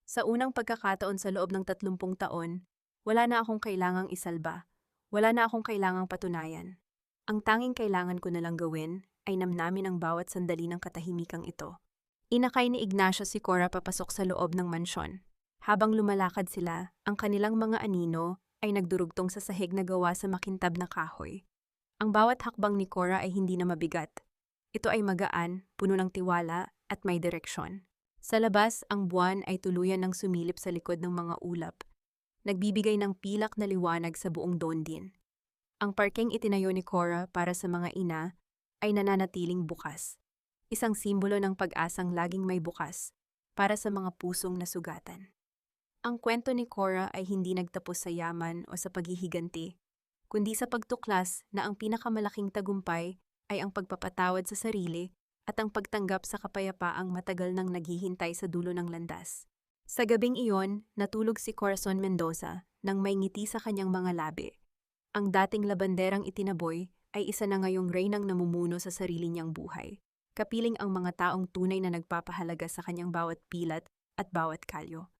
Sa unang pagkakataon sa loob ng 30 taon, wala na akong kailangang isalba. Wala na akong kailangang patunayan. Ang tanging kailangan ko na lang gawin ay namnamin ang bawat sandali ng katahimikang ito. Inakay ni Ignacio si Cora papasok sa loob ng mansyon. Habang lumalakad sila, ang kanilang mga anino ay nagdurugtong sa sahig na gawa sa makintab na kahoy. Ang bawat hakbang ni Cora ay hindi na mabigat. Ito ay magaan, puno ng tiwala at may direksyon. Sa labas, ang buwan ay tuluyan ng sumilip sa likod ng mga ulap. Nagbibigay ng pilak na liwanag sa buong Dondin. Ang parkeng itinayo ni Cora para sa mga ina ay nananatiling bukas. Isang simbolo ng pag-asang laging may bukas para sa mga pusong nasugatan. Ang kwento ni Cora ay hindi nagtapos sa yaman o sa paghihiganti, kundi sa pagtuklas na ang pinakamalaking tagumpay ay ang pagpapatawad sa sarili at ang pagtanggap sa kapayapaang matagal nang naghihintay sa dulo ng landas. Sa gabing iyon, natulog si Corazon Mendoza nang may ngiti sa kanyang mga labi. Ang dating labanderang itinaboy ay isa na ngayong reynang namumuno sa sarili niyang buhay, kapiling ang mga taong tunay na nagpapahalaga sa kanyang bawat pilat at bawat kalyo.